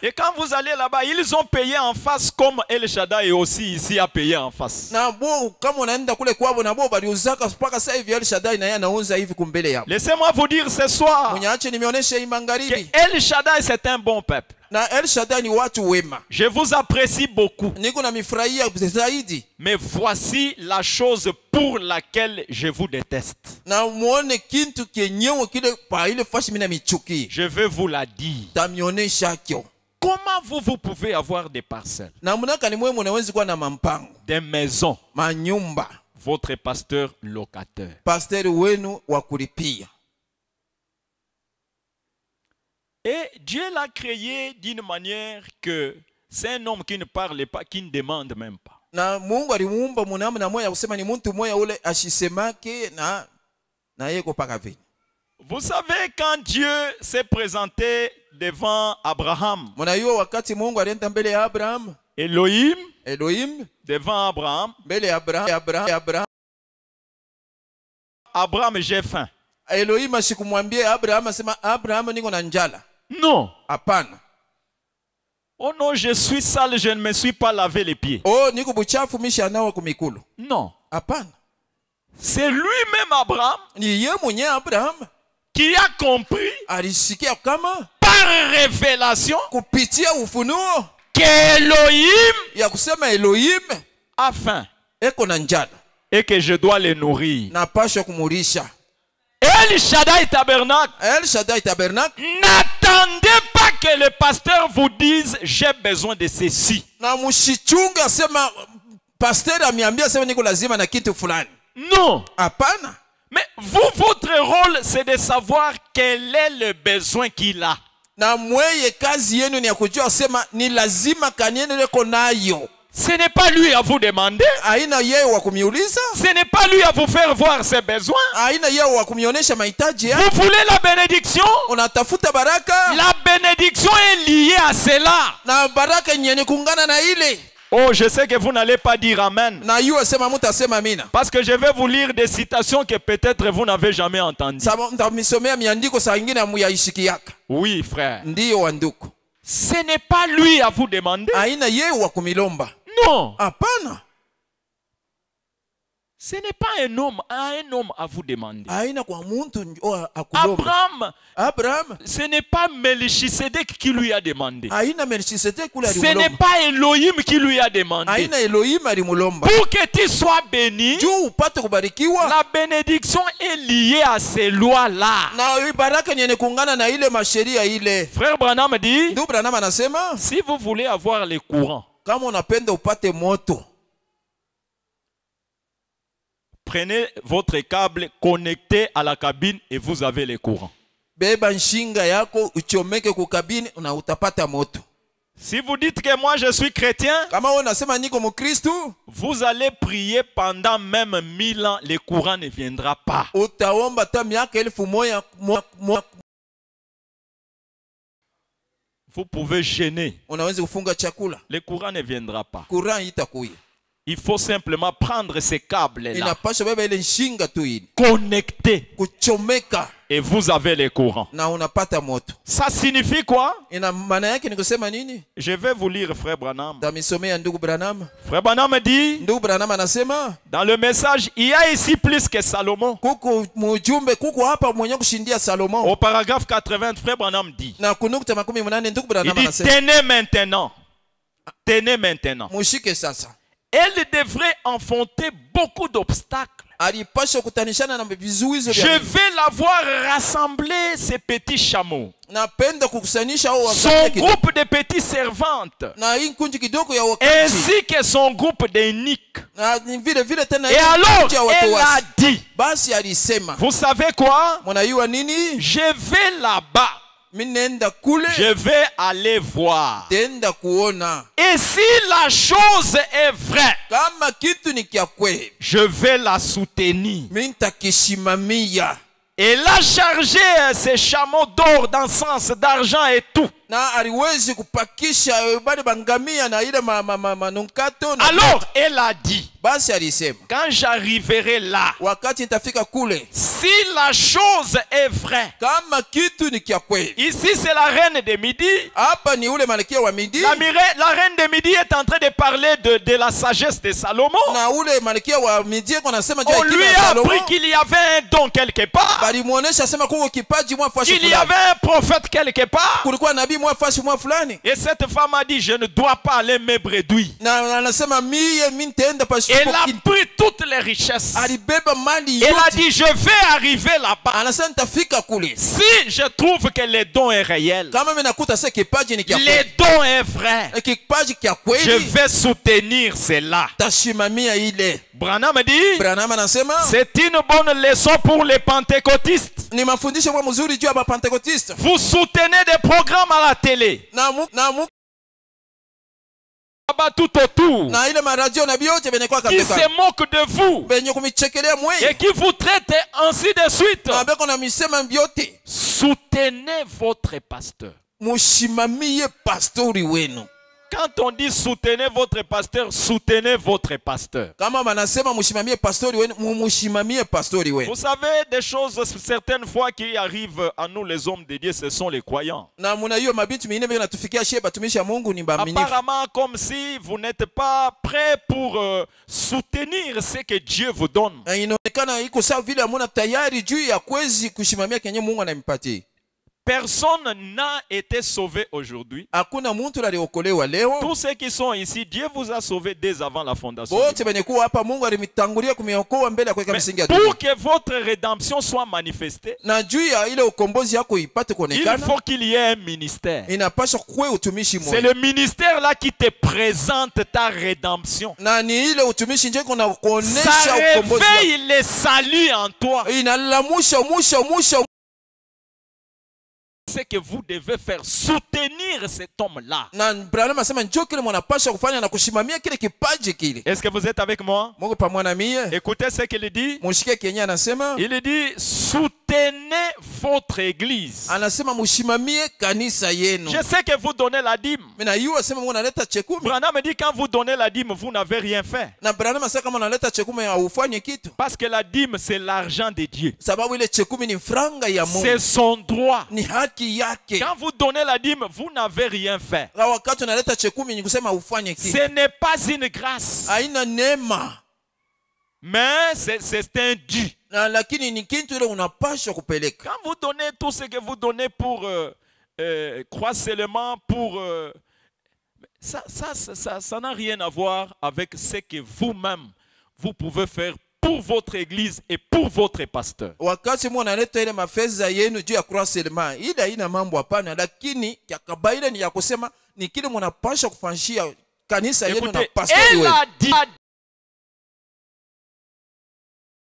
Et quand vous allez là-bas, ils ont payé en face comme El Shaddai aussi ici a payé en face. Laissez-moi vous dire ce soir que El Shaddai c'est un bon peuple. Je vous apprécie beaucoup. Mais voici la chose pour laquelle je vous déteste. Je veux vous la dire. Comment vous pouvez avoir des parcelles, des maisons, votre pasteur locateur. Et Dieu l'a créé d'une manière que c'est un homme qui ne parle pas, qui ne demande même pas. Vous savez, quand Dieu s'est présenté devant Abraham, Elohim devant Abraham, Abraham, j'ai faim. Elohim asikumwambie Abraham, asema Abraham niko na njala. Non. Hapana. Oh non, je suis sale, je ne me suis pas lavé les pieds. Oh, niko buchafu misha nawa kumikulu. Non. Hapana. C'est lui-même Abraham qui a compris par révélation qu'Elohim a faim et que je dois les nourrir. El Shaddai Tabernacle n'attendez pas que le pasteur vous dise j'ai besoin de ceci. Non. Mais vous, votre rôle, c'est de savoir quel est le besoin qu'il a. Ce n'est pas lui à vous demander. Ce n'est pas lui à vous faire voir ses besoins. Vous voulez la bénédiction? La bénédiction est liée à cela. Oh, je sais que vous n'allez pas dire Amen. Na yuwa sema muta sema amina. Parce que je vais vous lire des citations que peut-être vous n'avez jamais entendues. Sababu mtamisomea miandiko saa ingine hamuyaishikiaka. Oui, frère. Ndiyo wanduku. Ce n'est pas lui à vous demander. Aina yeye wa kumilomba. Non. Hapana. Ce n'est pas un homme à vous demander. Aina kwa muntu akulomba. Abraham. Ce n'est pas Melchisedec qui lui a demandé. Aina Melchisedec kule Ce n'est pas Elohim qui lui a demandé. Aina Elohim alimulomba. Pour que tu sois béni, Juu upate kubarikiwa. la bénédiction est liée à ces lois-là. Na baraka ni kungana na ile masheria ile. Frère Branham dit, Ndugu Branham anasema, si vous voulez avoir les courants, kama unapenda upate moto, prenez votre câble connecté à la cabine et vous avez les courants. beba nshinga yako uchomeke kukabini na utapata moto. Si vous dites que moi je suis chrétien, Kama wewe unasema niko mkristo, vous allez prier pendant même 1000 ans, les courants ne viendra pas. utaomba ta miaka 1000 Vous pouvez gêner, unaweza kufunga chakula, les courants ne viendra pas. Quran itakuya. Il faut simplement prendre ces câbles-là, Inapaswa beba ile nshinga tu ile, connecter, kuchomeka et vous avez les courants. na unapata moto. Ça signifie quoi? Ina maana yake ni kusema nini? Je vais vous lire, frère Branham. Tamisomea ndugu Branham. Frère Branham dit, Ndugu Branham anasema, dans le message, il y a ici plus que Salomon. kuko mujumbe, kuko hapa mwenye kushindia Salomon. Au paragraphe 80, frère Branham dit, Na kunukta 18 ndugu il Branham dit, anasema, tenez maintenant. mushike sasa. Elle devrait enfanter beaucoup d'obstacles. Alipaswa kutanishana na vizuizo Je vya vais la voir rassembler ces petits chameaux. napenda kukusanisha hao Son wakati groupe de petites servantes. na hii kunji kidogo ya wakati Ainsi que son groupe d'eunuques. na vile tena Et hii alors, kunji ya watu elle a wasi. dit, Basi alisema, vous savez quoi? mnajua nini? Je vais là-bas. Mimi nenda kule, Je vais aller voir. tenda kuona Et si la chose est vraie, kama kitu ni kia kweli, je vais la soutenir. mimi nitakishimamia. Et l'a chargé ses chameaux d'or, d'encens, d'argent et tout. Na aliwezi kupakisha bale bangamia na ile manunkato na Alors, elle a dit, basi alisema, quand j'arriverai là, wakati nitafika kule, si la chose est vraie, kama kitu ni kia kweli. ici c'est la reine de Midi. Hapa ni ule malkia wa Midi, La reine de Midi est en train de parler de la sagesse de Salomon. na ule malkia wa Midi anasema juu On ya lui hekima ya a Salomo. appris qu'il y avait un don quelque part, Balimuonesha sema kuko kipaji mwa fasi qu'il y fulani, avait un prophète quelque part. kulikuwa nabii mwa fasi mwa fulani, Et cette femme a dit, je ne dois pas aller me bredouiller. na anasema mimi nitaenda pa Elle a pris toutes les richesses. alibeba mali Elle a yote, dit, je vais arriver là-bas. anasema nitafika kule Si je trouve que le don est réel, kama mimi nakuta sasa kipaji ni kia le kweli, don est vrai, kipaji kia je kweli, vais soutenir cela. tashimamia ile. Branham dit, Branham anasema c'est une bonne leçon pour les pentecôtistes. ni mafundisho mwa mzuri juu ya Pentecoste. Vous soutenez des programmes à la télé, tout autour, na ile maradio na biote benekwa qui kabisa se moquent de vous benye kumichekelea mwe et qui vous traitent ainsi de suite. na beko na misema biote. Soutenez votre pasteur. Mushimamie pastori wenu. Quand on dit soutenez votre pasteur. Kama manasema mushimamie pastori wenu, mushimamie pastori wenu. Vous savez des choses certaines fois qui arrivent à nous les hommes de Dieu, ce sont les croyants. Na muna hiyo mabintu mingine beko natufikia sheba tumishi ya Mungu ni baaminifu. Apparemment comme si vous n'êtes pas prêt pour soutenir ce que Dieu vous donne. Inaonekana iko sawa vile hamuna tayari juu ya kwezi kushimamia kenye Mungu anamipatia. Personne n'a été sauvé aujourd'hui. Hakuna mtu aliokolewa leo. Tous ceux qui sont ici, Dieu vous a sauvé dès avant la fondation. Wote benye kuwa hapa Mungu alimitangulia kumiokoa mbele ya kuweka misingi ya dunia. Pour que votre rédemption soit manifestée, Na juu ya ile ukombozi yako ipate il kuonekana, faut qu'il y ait un ministère. inapaswa kuwe utumishi C'est mmoja. le ministère là qui te présente ta rédemption. Na ni ile utumishi nje kuna Ça kuonesha ukombozi wako. réveille le salut en toi. Inalamusha C'est que vous devez faire soutenir cet homme-là. na Branham asema njoo kile mwanapasha kufanya na kushimamia kile kipaji kile. Est-ce que vous êtes avec moi? Mungu pamoja na mie. Écoutez ce qu'il dit. Mushike Kenya anasema Il dit soutenez Tenez votre église. Anasema mushimamie kanisa yenu. Je sais que vous donnez la dîme. Mina yu asema munaleta chekumi. Branham dit quand vous donnez la dîme, vous n'avez rien fait. Na Branham asema kama unaleta chekumi haufanye kitu. Parce que la dîme, c'est l'argent de Dieu. Sababu ile chekumi ni franga ya Mungu. C'est son droit. Ni haki yake. Quand vous donnez la dîme, vous n'avez rien fait. Wakati unaleta chekumi ni kusema haufanye kitu. Ce n'est pas une grâce. Haina neema. Mais c'est un dû. Na lakini ni kitu ile unapaswa kupeleka. Quand vous donnez tout ce que vous donnez pour croire seulement pour ça n'a rien à voir avec ce que vous-même vous pouvez faire pour votre église et pour votre pasteur. Wakati mnaleta ile mafedha yenu juu ya croissement, ile haina mambo hapana, lakini ya kabaila ni ya kusema ni kile mnapaswa kufanyia kanisa yenu na pastor wenu.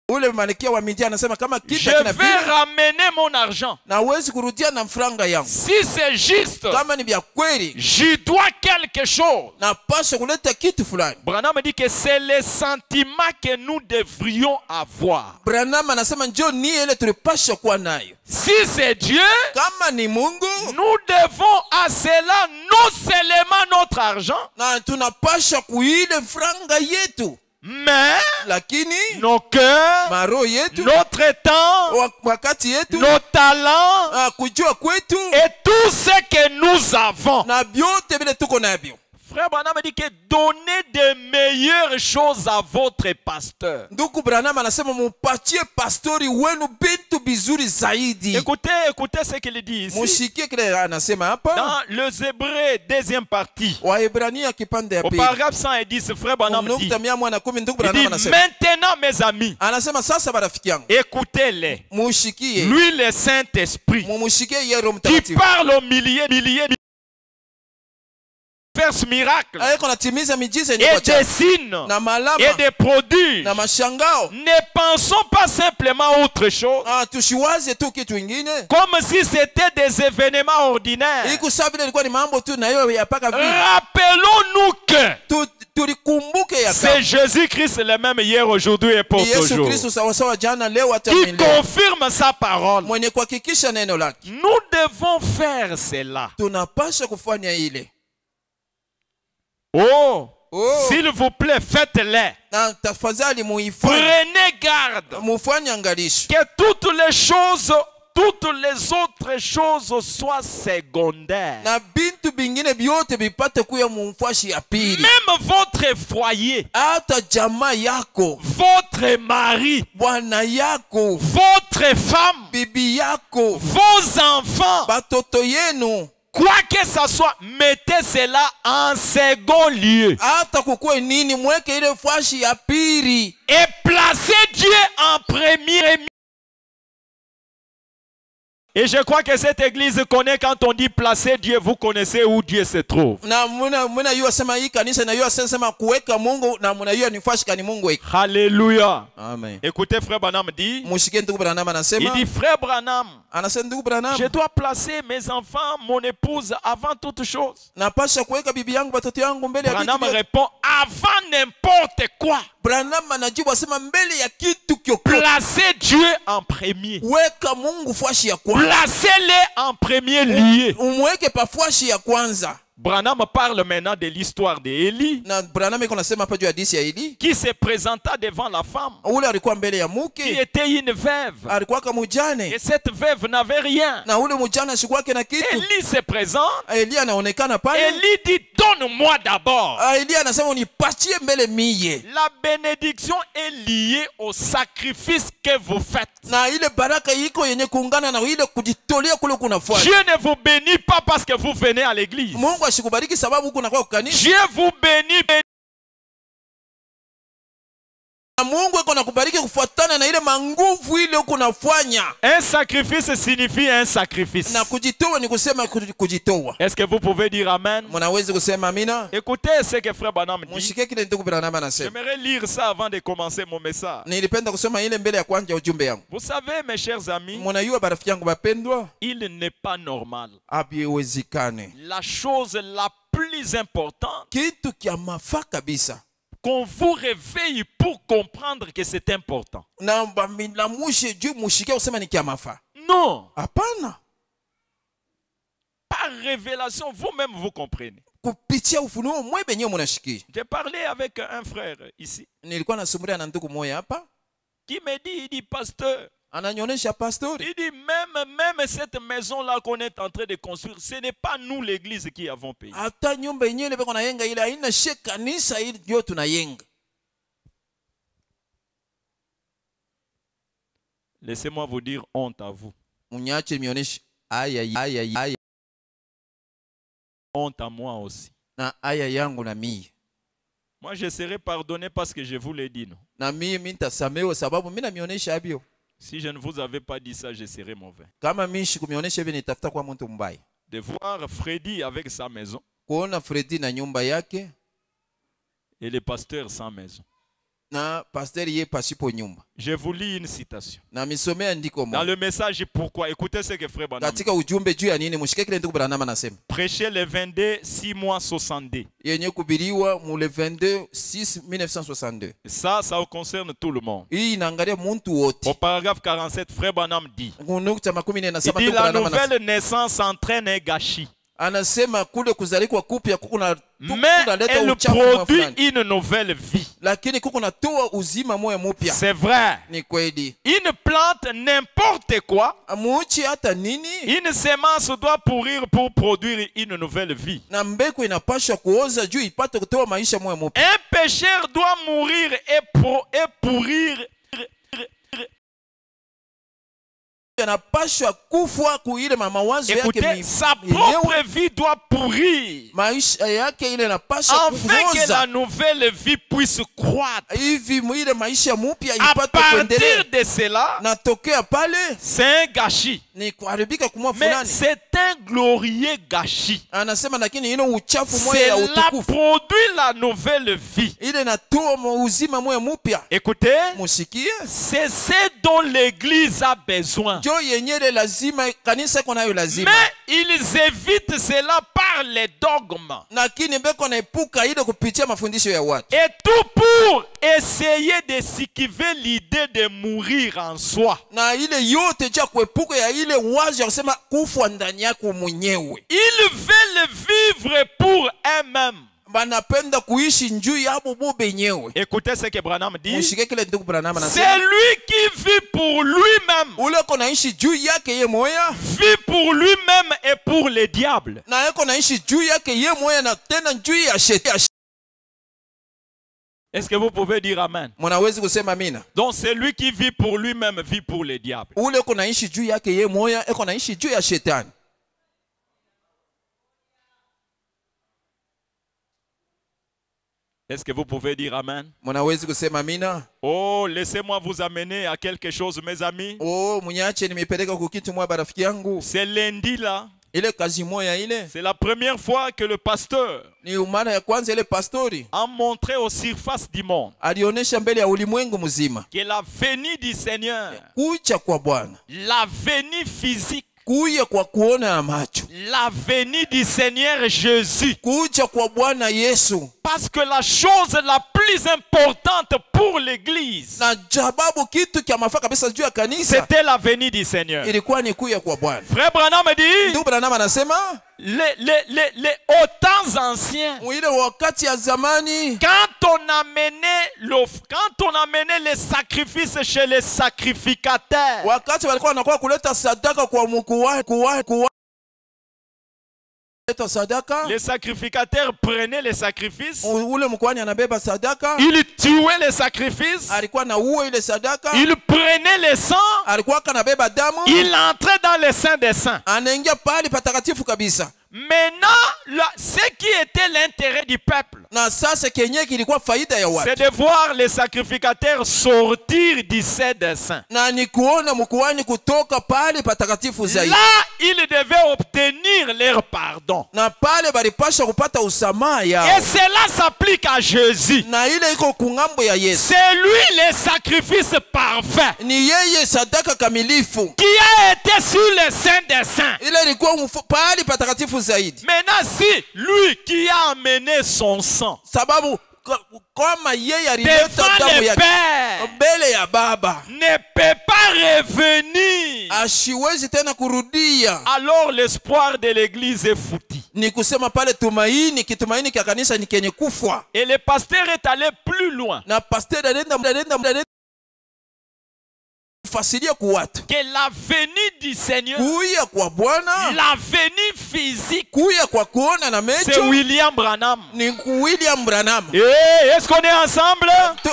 Ule malikia wa Midia anasema kama kitu je vais ramener mon argent. Na huwezi kurudia na franga yangu. Si c'est juste, kama ni vya kweli, je dois quelque chose. Na pasha kuleta kitu fulani. Branham dit que c'est le sentiment que nous devrions avoir. Branham anasema njoo ni ile tulipasha kuwa nayo. Si c'est Dieu, kama ni Mungu, nous devons à cela non seulement notre argent, na tunapasha kuile franga yetu. Mais lakini nos cœurs, maro yetu, notre temps, wakati yetu, nos talents, kujua kwetu, et tout ce que nous avons. Na byote bile tuko nabyo. Frère Branham dit que donnez de meilleures choses à votre pasteur. Ndugu Branham anasema mupatie pastori wenu bintu bizuri zaidi. Écoutez ce qu'il dit ici. Mushikie kile anasema hapa. Dans les Hébreux deuxième partie. Waebrania kipande ya pili. Au paragraphe 110, frère Branham dit. Maintenant mes amis. Anasema sasa barafiki yangu. Écoutez-les. Mushikie. Lui le Saint-Esprit. Mushikie yeye Roho Mtakatifu. Qui parle aux milliers faire ce miracle et des signes et des produits. Ne pensons pas simplement à autre chose comme si c'était des événements ordinaires. Rappelons-nous que c'est Jésus-Christ le même hier, aujourd'hui et pour toujours, qui confirme sa parole. Nous devons faire cela. Oh, s'il vous plaît, faites-les. Prenez garde que toutes les autres choses soient secondaires. Même votre foyer, votre mari, votre femme, vos enfants, quoi que ça soit, mettez cela en second lieu. Et placez Dieu en premier. Et je crois que cette église connaît quand on dit placer Dieu, vous connaissez où Dieu se trouve. Alléluia. Amen. Écoutez, frère Branham dit, il dit, frère Branham, je dois placer mes enfants, mon épouse avant toute chose. Branham répond, avant n'importe quoi. Placez Dieu en premier. Placez-les en premier lieu. Branham parle maintenant de l'histoire d'Élie qui se présenta devant la femme qui était une veuve. Et cette veuve n'avait rien. Élie se présente. Élie dit, donne-moi d'abord. La bénédiction est liée au sacrifice que vous faites. Dieu ne vous bénit pas parce que vous venez à l'église. Dieu vous bénit. Un sacrifice signifie un sacrifice. Est-ce que vous pouvez dire amen? Écoutez ce que frère Branham dit. J'aimerais lire ça avant de commencer mon message. Vous savez, mes chers amis, il n'est pas normal. La chose la plus importante qu'on vous réveille pour comprendre que c'est important. Non. Par révélation, vous-même vous comprenez. J'ai parlé avec un frère ici qui me dit, il dit, pasteur, il dit, même cette maison-là qu'on est en train de construire, ce n'est pas nous l'église qui avons payé. Laissez-moi vous dire honte à vous. Honte à moi aussi. Moi, je serai pardonné parce que je vous l'ai dit. Non? Si je ne vous avais pas dit ça, je serais mauvais. De voir Freddy avec sa maison et le pasteur sans maison. Je vous lis une citation. Dans le message, pourquoi? Écoutez ce que Frère Branham dit. Prêchez le 22, 6 mois 62. Ça concerne tout le monde. Au paragraphe 47, Frère Branham dit, il dit la nouvelle naissance entraîne un gâchis. Mais elle produit une nouvelle vie. C'est vrai. Une plante, n'importe quoi, une semence doit pourrir pour produire une nouvelle vie. Un pécheur doit mourir et pourrir. Écoutez, sa propre vie doit pourrir afin que la nouvelle vie puisse croître. À partir de cela, c'est un gâchis. Mais c'est un glorieux gâchis. Cela produit la nouvelle vie. Écoutez, c'est ce dont l'Église a besoin. Mais ils évitent cela par les dogmes. Et tout pour essayer d'esquiver l'idée de mourir en soi. Ils veulent vivre pour eux-mêmes. Écoutez ce que Branham dit. C'est lui qui vit pour lui-même. Vit pour lui-même et pour le diable. Est-ce que vous pouvez dire amen? Donc c'est lui qui vit pour lui-même, vit pour le diable. Est-ce que vous pouvez dire amen? Oh, laissez-moi vous amener à quelque chose, mes amis. C'est lundi là. C'est la première fois que le pasteur a montré aux surfaces du monde que la venue du Seigneur, la venue physique, la venue du Seigneur Jésus. Parce que la chose la plus importante pour l'église, c'était la venue du Seigneur. Frère Branham dit, aux temps anciens, quand on amenait les sacrifices chez les sacrificateurs, les sacrificateurs prenaient les sacrifices, ils tuaient les sacrifices, ils prenaient les sangs, ils entraient dans les saints des saints. Maintenant, ce qui était l'intérêt du peuple, c'est de voir les sacrificateurs sortir du sein des saints. Là, ils devaient obtenir leur pardon. Et cela s'applique à Jésus. C'est lui le sacrifice parfait qui a été sur le sein des saints. Maintenant, si lui qui a amené son sang kama yeye devant alileta damu le yake Père mbele ya Baba, ne peut pas revenir. ashiwezi tena kurudia. Alors l'espoir de l'église est foutu. Ni kusema pale kitumaini kya kanisa ni kenye kufwa. Et le pasteur est allé plus loin. Na pasteur alienda fasiria kwa watu Que la venue du Seigneur, kuya kwa Bwana, la venue physique, kuya kwa kuona na c'est mecho William Branham. ni William Branham. Est-ce qu'on est ensemble? Tu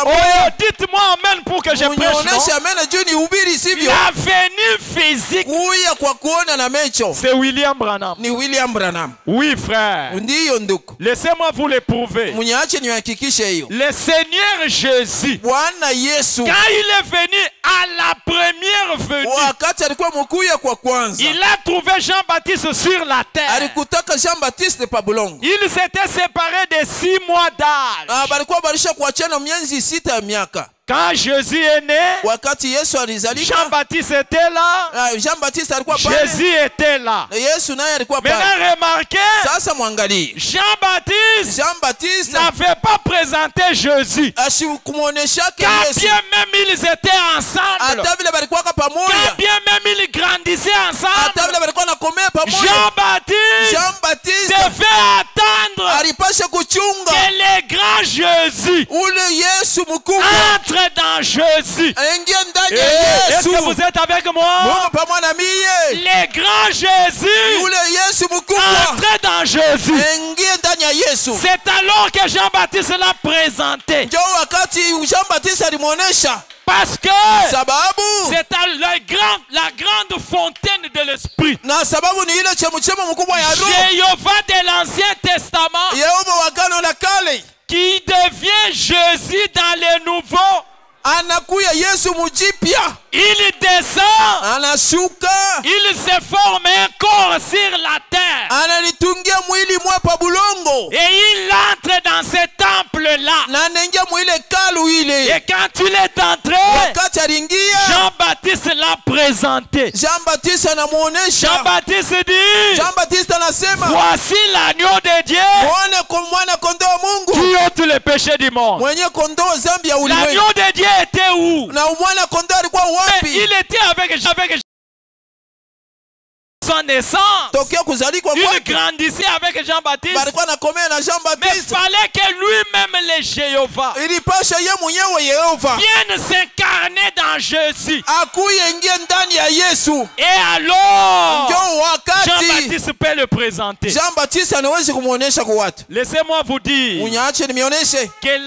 Oh, dites-moi amen pour que je prêche. Unyonyesha amen juu ni ubiri sivyo? La venue physique, Kuya kwa kuona na mecho c'est William Branham. ni William Branham. Oui, frère. Ndiyo ndugu. Laissez-moi vous le prouver. Mniache niwahakikishe hiyo. Le Seigneur Jésus, Bwana Yesu quand il est venu à la première venue, wakati alikuwa mkuya kwa kwanza, il a trouvé Jean-Baptiste sur la terre. alikutaka Jean-Baptiste pa bulongo. Il s'était séparé de 6 mois d'âge. Balikuwa balisha kuachana miezi 6 ya miaka. Quand Jésus est né, Wakati Yesu alizalika, Jean-Baptiste était là, Jean-Baptiste alikuwa pale, Jésus était là. Yesu naye alikuwa pale. Maintenant remarquez, Sasa mwangalie, Jean-Baptiste n'avait pas présenté Jésus. ashikumuoneshake Quand Yesu. bien même ils étaient ensemble, Hata vile balikuwa pamoja, quand bien même ils grandissaient hata ensemble, vile balikuwa nakomea pamoja, Jean-Baptiste Jean-Baptiste devait attendre alipasha kuchunga que le grand Jésus ule Yesu mkubwa entre dans Jésus. aingie ndani ya Est-ce Yesu. que vous êtes avec moi? Mungu pamoja na mie, Le grand Jésus ule Yesu mkubwa entrait dans Jésus. aingie ndani ya Yesu. C'est alors que Jean-Baptiste l'a présenté. Ndio wakati Jean-Baptiste alimuonesha, Parce que sababu c'est la grande fontaine de l'esprit. na sababu ni ile chemuchemu mkubwa ya roho, Jéhovah de l'Ancien Testament Yehova wa Agano la Kale qui devient Jésus dans le Nouveau. anakuya Yesu mujipya, Il descend, anashuka, il se forme un corps sur la terre. analitungia mwili mwa pa bulongo, Et il entre dans ce temple-là. na anaingia mwile kalu ile. Et quand il est entré, Wakati aliingia, Jean-Baptiste l'a présenté. Jean-Baptiste anamuonesha. Jean-Baptiste dit, Jean-Baptiste anasema, voici l'agneau de Dieu muone kwa mwana kondoo wa Mungu qui ôte les péchés du monde. mwenye kondoo zambi ya ulimwengu. L'agneau de Dieu était où? Na mwana kondoo alikuwa Mais wapi? il était avec son naissance. Tokea kuzalikwa Il kwake grandissait avec Jean-Baptiste. balikuwa nakomea na Mais il Jean-Baptiste. fallait que lui-même, le Jéhovah, Ilipasha ye mwenyewe Yehova vienne s'incarner dans Jésus. akuye ingie ndani ya Yesu. Et alors, Ndio wakati Jean-Baptiste peut le présenter. Jean-Baptiste anaweza kumuonesha kwa watu. Laissez-moi vous dire Unyache nimeoneshe que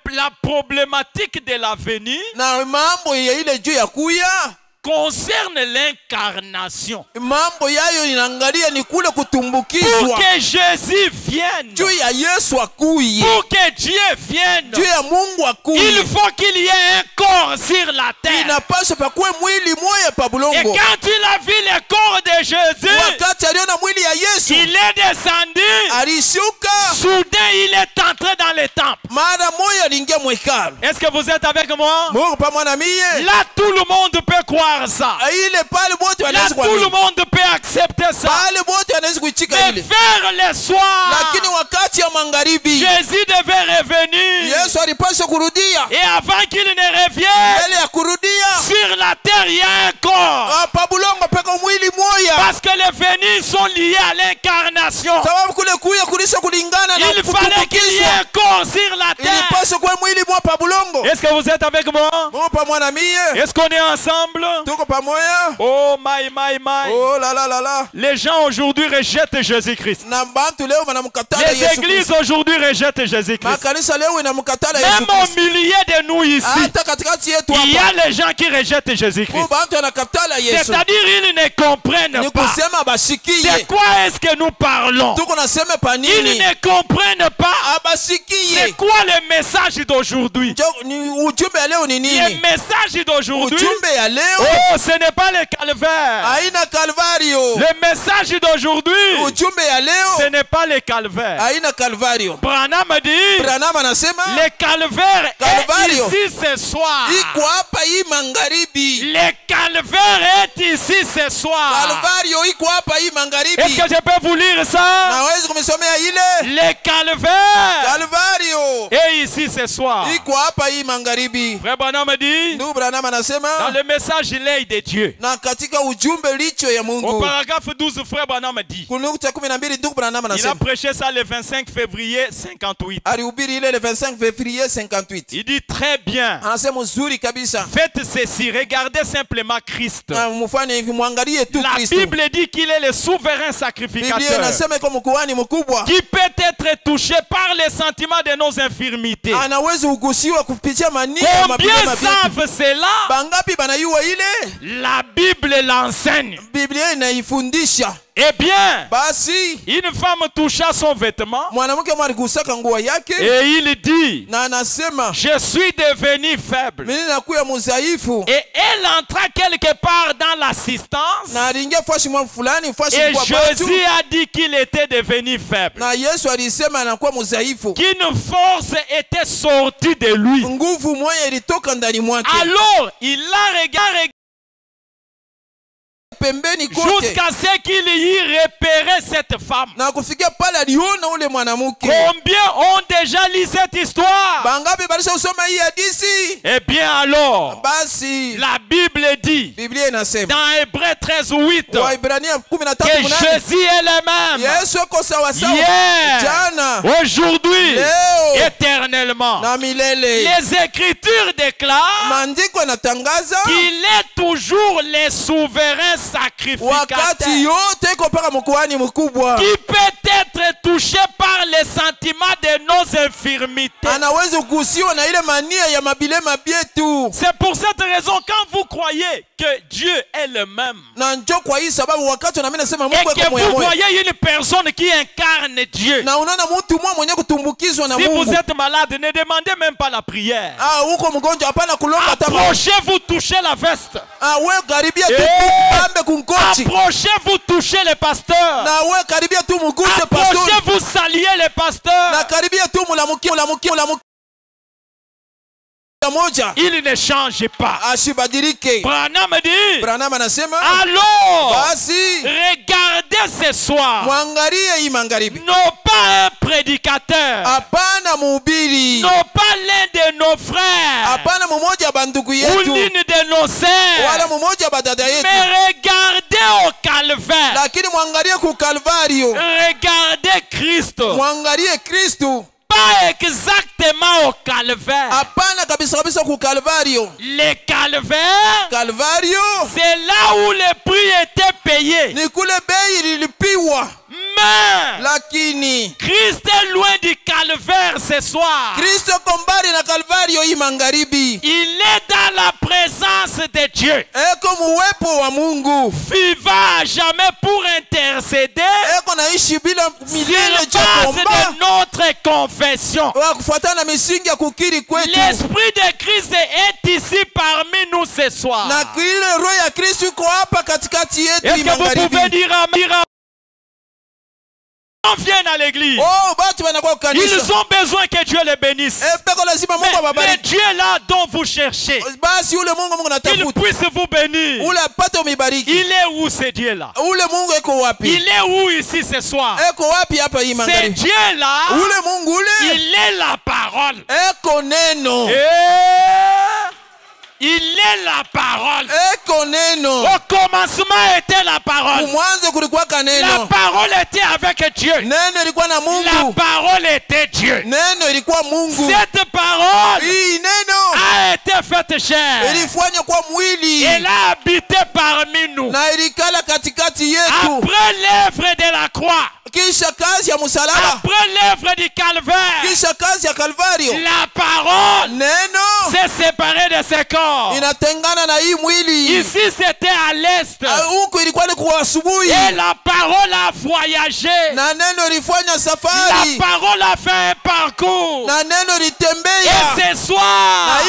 la problématique de l'avenir na mambo ya ile juu ya kuya, concerne l'incarnation. mambo yayo inaangalia ni kule Pour kutumbukizwa que Jésus vienne, juu ya Yesu akuye, pour que Dieu vienne, juu ya Mungu il akuye. faut qu'il y ait un corps sur la terre. Inapaswa pakuwe mwili moya pa Et bulongo. quand il a vu le corps de Jésus, Wakati aliona mwili ya Yesu, il est descendu. alishuka, Soudain, il est entré dans le temple. mara moya aliingia mwekalu. Est-ce que vous êtes avec moi? Mungu pamoja na mie. Là, tout le monde peut croire ça. Ile pale bote Là, wanaweza tout le kuamini. monde peut accepter ça. Pale bote wanaweza kuichika Mais ile. vers le soir, Lakini wakati ya magharibi, Jésus devait revenir. Yesu alipaswa kurudia. Et avant qu'il ne revienne, Mbele ya kurudia, sur la terre, il y a un corps. pa bulongo peka mwili moya. Parce que les venus sont liés à l'incarnation. Sababu kule kuya kulisha kulingana na Il fallait qu'il y ait kutumbukizwa. un corps sur la terre. Ilipaswa kuwa mwili moya pa bulongo. Est-ce que vous êtes avec moi? Mungu pamoja na mie. Est-ce qu'on est ensemble? Tuko pamoja. Oh my, my, my. Oh la la la la. Les gens aujourd'hui rejettent Jésus-Christ. Na bantu leo wanamkatala Les Yesu. églises aujourd'hui rejettent Jésus-Christ. Makanisa leo inamkatala Yesu. Même au milieu de nous ici, Hata katikati yetu il y hapa. a les gens qui rejettent Jésus-Christ. Bantu wanakatala Yesu. C'est-à-dire ils ne comprennent Ni pas kusema de bashikiye. quoi est-ce que nous parlons. Tuko nasema pa Ils nini? ne comprennent pas c'est Abasikiye. quoi le message d'aujourd'hui. Ni ujumbe ya leo ni Le nini? message d'aujourd'hui, Ujumbe ya leo oh, ce n'est pas le calvaire. haina Kalvario. Le message d'aujourd'hui, Ujumbe ya ce leo n'est pas le calvaire. haina Kalvario. Branham dit, Branham anasema le calvaire Calvario. est ici ce soir. iko hapa hii magharibi. Le calvaire est ici ce soir. Kalvario iko hapa hii magharibi. Est-ce que je peux vous lire ça? Naweza kumsomea ile? Le calvaire. Kalvario. Et ici ce soir. Iko hapa hii magharibi. Frère Branham dit. Ndugu Branham anasema. Dans le message l'œil de Dieu. Na katika ujumbe licho ya Mungu. Au paragraphe 12, frère Branham dit. Kunukta 12 ndugu Branham anasema. Il a prêché ça le 25 février 58. Alihubiri ile le 25 février 58. Il dit très bien. Anasema nzuri kabisa. Faites ceci, regardez simplement Christ. Na mfanye hivi, muangalie tu Kristo. La Bible dit qu'il est le souverain sacrificateur. Biblia inasema kama kuhani mkubwa. Qui peut être touché par les sentiments de nos infirmités. Anaweza kugusiwa kupitia mania ya Combien savent cela? Bangapi banayua ile? La Bible l'enseigne. Biblia inaifundisha. Eh bien, basi une femme toucha son vêtement mwanamke mwarigusaka nguo yake, et il dit, na anasema, je suis devenu faible. Mimi nakuya mudhaifu. Et elle entra quelque part dans l'assistance. Na aliingia fashi mwa fulani, fashi et kwa watu. Jésus a dit qu'il était devenu faible. Na Yesu alisema anakuwa mudhaifu. Qu'une force était sortie de lui. Nguvu moja ilitoka ndani mwake. Alors, il a regardé jusqu'à ce qu'il y repérait cette femme. Na kufikia pale aliona ule mwanamke. Combien ont déjà lu cette histoire? Bangapi balisha usoma hii hadithi? Eh bien alors, basi la Bible dit Biblia inasema dans Hébreux 13:8 Waibrania 13:8 que Jésus est le même. Yesu ko sawa sawa hier, jana, aujourd'hui, leo, éternellement. na milele. Les Écritures déclarent Maandiko yanatangaza qu'il est toujours le souverain sacrificateur qui peut être touché par les sentiments de nos infirmités. C'est pour cette raison, quand vous croyez que Dieu est le même et que vous voyez une personne qui incarne Dieu, si vous êtes malade, ne demandez même pas la prière. Approchez-vous, touchez la veste. Approchez-vous, touchez les pasteurs. Approchez-vous, saluez les pasteurs. Il ne change pas. Branham dit, alors, regardez ce soir, non pas un prédicateur, non pas l'un de nos frères, ou l'une de nos sœurs, mais regardez au calvaire. Regardez Christ. Pas exactement au calvaire. Le calvaire, c'est là où le prix était payé. Mais Christ est loin du calvaire ce soir. Il est dans la présence de Dieu, vivant à jamais pour intercéder sur base de notre confession. L'Esprit de Christ est ici parmi nous ce soir. Est-ce que vous pouvez dire amen? Viennent à l'église. Ils ont besoin que Dieu les bénisse. Mais Dieu là dont vous cherchez, il puisse vous bénir. Il est où ce Dieu là? Il est où ici ce soir? Ce Dieu là, il est la parole. Il est la parole. Au commencement était la parole. La parole était avec Dieu. La parole était Dieu. Cette parole a été faite chair. Elle a habité parmi nous. Après l'œuvre de la croix, après l'œuvre du calvaire, la parole s'est séparée de ses corps. Ici c'était à l'est. Et la parole a voyagé. La parole a fait un parcours. Et ce soir,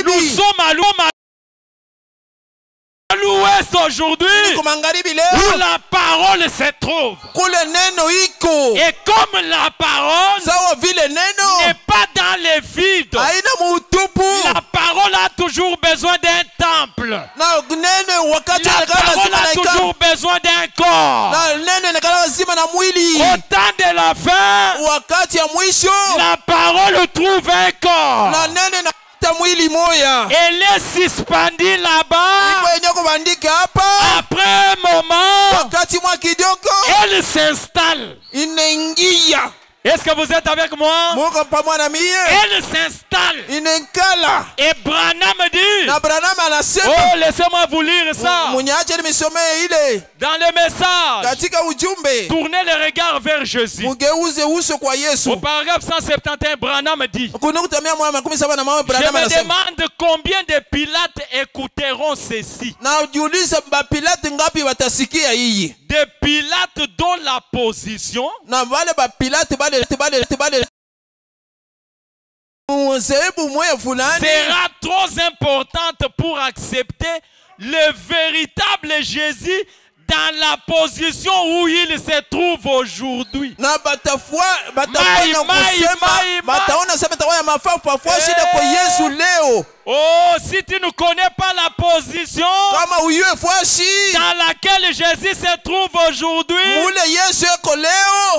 nous sommes à l'ouest aujourd'hui, où la parole se trouve. Et comme la parole n'est pas dans les vides, la parole a toujours besoin d'un temple. La parole a toujours besoin besoin d'un corps. Au temps de la fin, la parole trouve un corps. Elle est suspendue là-bas. Après un moment, elle s'installe. Est-ce que vous êtes avec moi? Elle s'installe. Et Branham dit, oh, laissez-moi vous lire ça. Dans le message, tournez le regard vers Jésus. Au paragraphe 171, Branham dit, je me demande combien de Pilates écouteront ceci. Des Pilates dont la position sera trop importante pour accepter le véritable Jésus dans la position où il se trouve aujourd'hui. Oh, si tu ne connais pas la position dans laquelle Jésus se trouve aujourd'hui,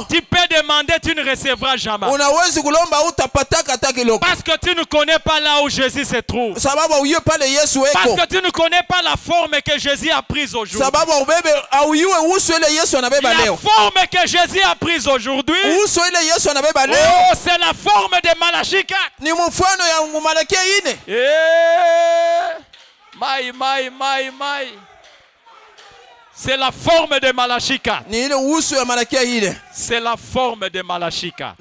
tu peux demander, tu ne recevras jamais. Parce que tu ne connais pas là où Jésus se trouve. Parce que tu ne connais pas la forme que Jésus a prise aujourd'hui. La forme que Jésus a prise aujourd'hui, oh, c'est la forme de Malachie 4. C'est la forme de Malachie 4. C'est la forme de Malachie 4.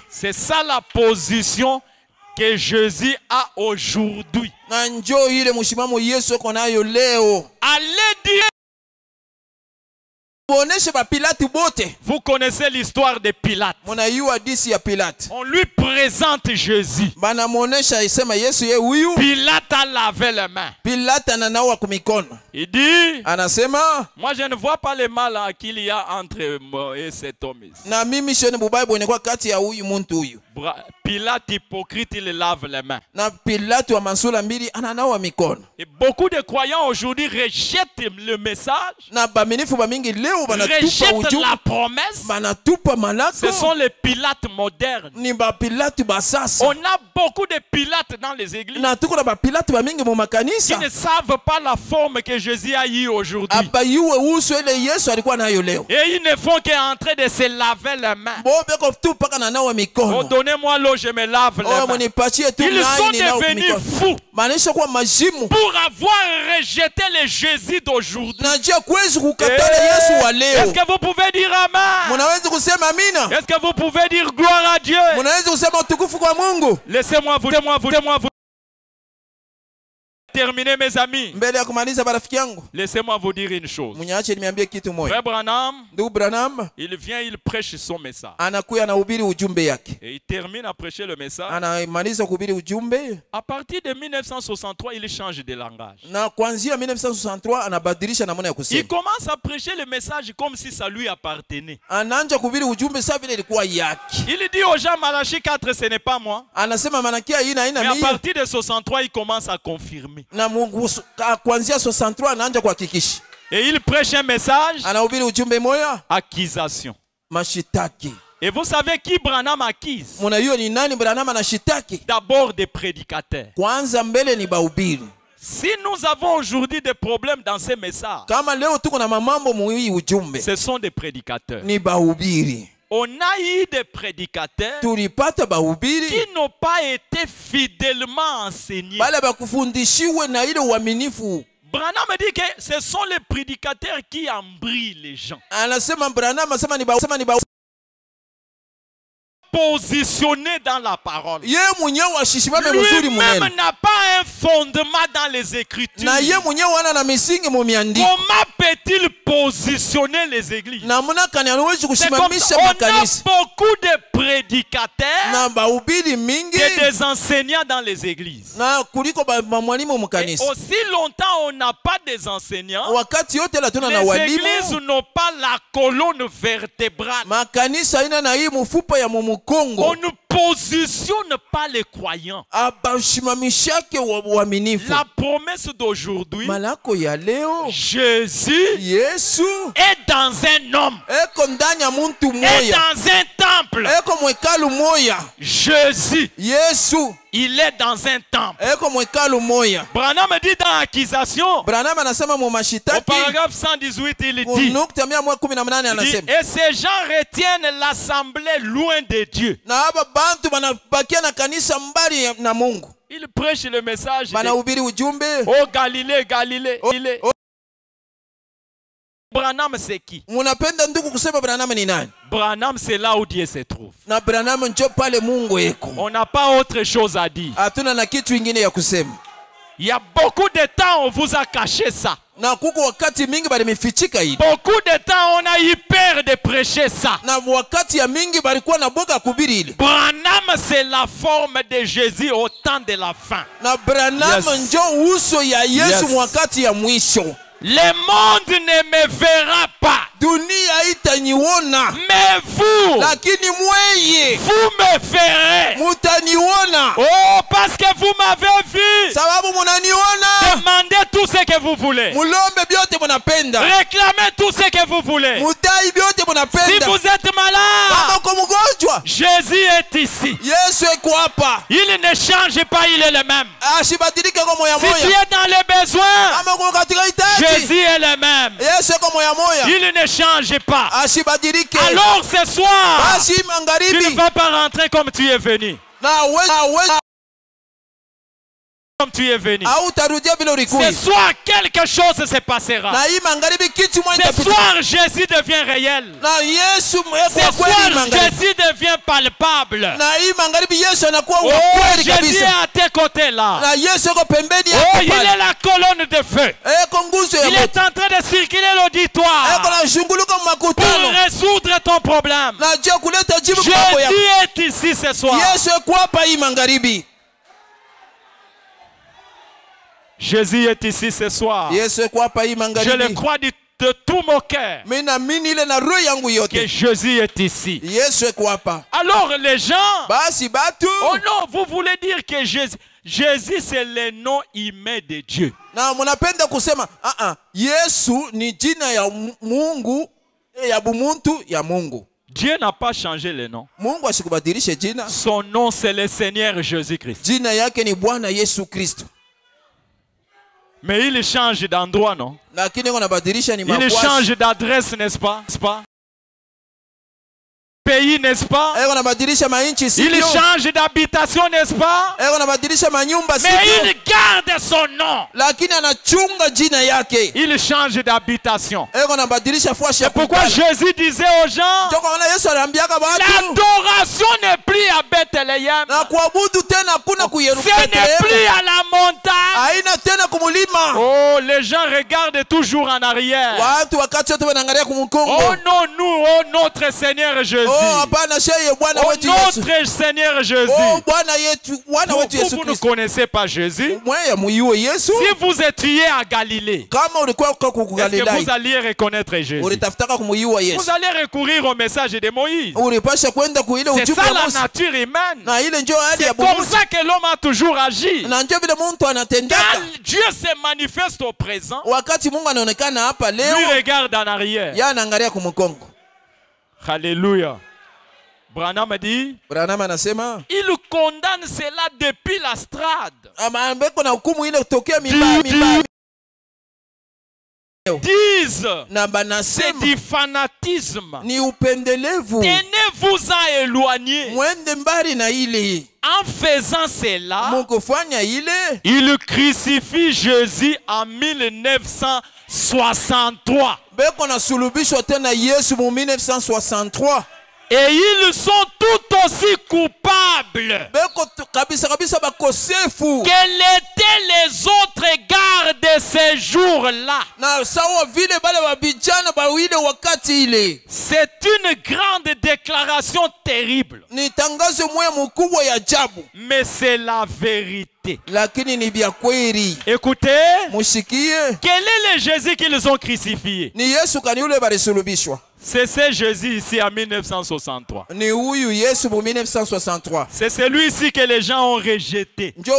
C'est ça la position que Jésus a aujourd'hui. Allez dire. Vous connaissez l'histoire de Pilate. On lui présente Jésus. Pilate a lavé les mains. Il dit, moi je ne vois pas le mal qu'il y a entre moi et cet homme ici. Pilate hypocrite, il lave les mains. Et beaucoup de croyants aujourd'hui rejettent le message, rejettent la promesse. Ce sont les Pilates modernes. On a beaucoup de Pilates dans les églises qui ne savent pas la forme que Jésus a eu aujourd'hui. Et ils ne font qu'entrer de se laver les mains. Oh, donnez-moi l'eau, je me lave les mains. Ils sont devenus fous pour avoir rejeté le Jésus d'aujourd'hui. Est-ce que vous pouvez dire Amen? Est-ce que vous pouvez dire gloire à Dieu? Laissez-moi vous terminer, mes amis. Laissez-moi vous dire une chose. Frère Branham, il vient, il prêche son message. Et il termine à prêcher le message. À partir de 1963, il change de langage. Il commence à prêcher le message comme si ça lui appartenait. Il dit aux gens, Malachie 4, ce n'est pas moi. Mais à partir de 63, il commence à confirmer. Et il prêche un message, accusation. Et vous savez qui Branham accuse? D'abord des prédicateurs. Si nous avons aujourd'hui des problèmes dans ces messages, ce sont des prédicateurs. On a eu des prédicateurs qui n'ont pas été fidèlement enseignés. Branham dit que ce sont les prédicateurs qui embrouillent les gens. Positionné dans la parole. Lui-même n'a pas un fondement dans les Écritures. Comment peut-il positionner les églises? C'est comme ça. On a beaucoup de prédicateurs et des enseignants dans les églises. Et aussi longtemps on n'a pas des enseignants, les églises n'ont pas la colonne vertébrale. On ne positionne pas les croyants. La promesse d'aujourd'hui, Jésus est dans un homme, est dans un temple. Jésus, il est dans un temple. Branham dit dans l'accusation, au paragraphe 118, il dit, et ces gens retiennent l'assemblée loin de Dieu. Ils prêchent le message de, oh Galilée, Galilée. Branham c'est qui? Branham c'est là où Dieu se trouve. On n'a pas autre chose à dire. Il y a beaucoup de temps on vous a caché ça. Beaucoup de temps on a eu peur de prêcher ça. Branham c'est la forme de Jésus au temps de la fin. Yes. Le monde ne me verra pas. Mais vous, vous me verrez. Oh, parce que vous m'avez vu. Demandez tout ce que vous voulez. Réclamez tout ce que vous voulez. Si vous êtes malade, Jésus est ici. Il ne change pas, il est le même. Si tu es dans les besoins, Jésus est le même. Il ne change pas. Alors ce soir, tu ne vas pas rentrer comme tu es venu. Comme tu es venu. Ce soir, quelque chose se passera. Ce soir, Jésus devient réel. Ce soir, Jésus devient palpable. Oh, Jésus est à tes côtés là. Oh, il est la colonne de feu. Il est en train de circuler l'auditoire pour résoudre ton problème. Jésus est ici ce soir. Jésus est ici ce soir. Je le crois de tout mon cœur que Jésus est ici. Alors les gens, oh non, vous voulez dire que Jésus c'est le nom humain de Dieu. Dieu n'a pas changé le nom. Son nom c'est le Seigneur Jésus-Christ. Mais il change d'endroit, non? Il change d'adresse, n'est-ce pas? Pays, n'est-ce pas? Il change d'habitation, n'est-ce pas? Mais il garde son nom. Il change d'habitation. C'est pourquoi Jésus disait aux gens, l'adoration n'est plus à Bethléem. Ce n'est plus à la montagne. Oh, les gens regardent toujours en arrière. Oh non, nous, oh notre Seigneur Jésus. Oh, notre Seigneur Jésus. Vous ne connaissez pas Jésus. Si vous étiez à Galilée, est-ce que vous alliez reconnaître Jésus? Vous allez recourir au message de Moïse. C'est ça la nature humaine. C'est comme ça que l'homme a toujours agi. Quand Dieu se manifeste au présent, lui regarde en arrière. Alléluia. Branham dit, il condamne cela depuis la strade. Disent, c'est du fanatisme. Tenez-vous-en éloigné. En faisant cela, il crucifie Jésus en 1963. Et ils sont tout aussi coupables. Quels étaient les autres gardes de ces jours-là? C'est une grande déclaration terrible. Mais c'est la vérité. Écoutez, quel est le Jésus qu'ils ont crucifié? C'est ce Jésus ici en 1963. Ni huyu Yesu mu 1963. C'est celui-ci que les gens ont rejeté. Njo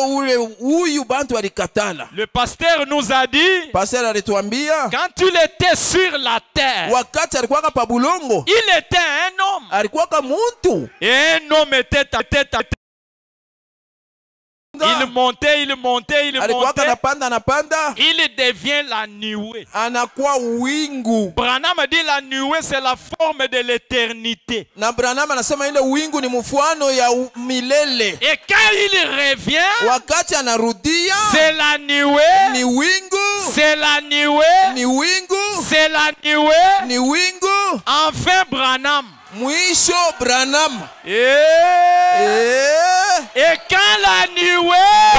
huyu bantu walikatala. Le pasteur nous a dit, Pasteur alituambia, quand il était sur la terre, wakati alikuwa pa bulongo, il était un homme. alikuwa muntu. Et un homme était à tête. Il montait, il montait, il montait. Il devient la nuée. Anakuwa wingu. Branham dit la nuée c'est la forme de l'éternité. Na Branham anasema ile wingu ni mfano ya milele. Et quand il revient, wakati anarudia, c'est la nuée. Ni wingu. C'est la nuée. Ni wingu. C'est la nuée. Ni wingu. Enfin Branham. Mwisho Branham. Et quand la nuée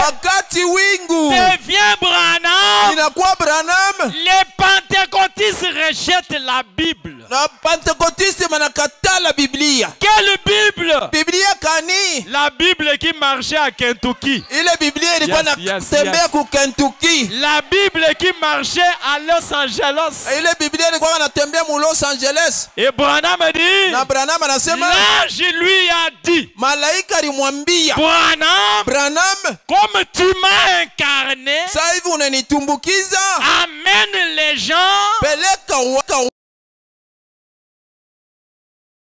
wakati wingu devient Branham, inakuwa Branham, les pentecôtistes rejettent la Bible. Na pentecôtistes manakata la Biblia. Quelle Bible? Biblia kani? La Bible qui marchait à Kentucky. Ile Biblia ilikuwa inatembea ku Kentucky. La Bible qui marchait à Los Angeles. Ile Biblia ilikuwa inatembea mu Los Angeles. Et Branham dit, na Branham anasema, l'ange lui a dit, malaika alimwambia, Branham, comme tu m'as incarné, sasa hivi unanitumbukiza, amène les gens, peleka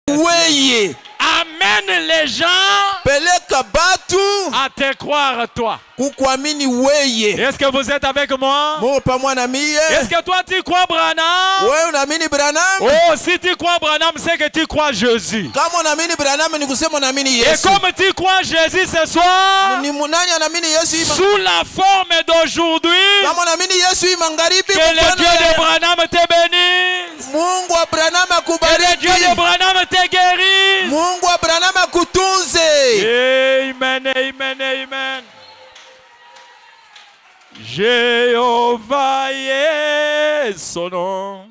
weye, amène les gens, peleka batu à te croire toi. kukuamini weye. Est-ce que vous êtes avec moi? Est-ce que toi tu crois Branham? Wewe unaamini Branham? Oh, si tu crois Branham, c'est que tu crois Jésus. Kama unaamini Branham ni kusema unaamini Yesu. Et comme tu crois Jésus ce soir, ni nani anaamini Yesu sous la forme d'aujourd'hui, kama unaamini Yesu magharibi, que le Dieu de Branham te bénisse. Mungu wa Branham akubariki. Que le Dieu de Branham te guérisse. Mungu wa Branham akutunze. Amen, amen, amen. Jéhovah est son nom.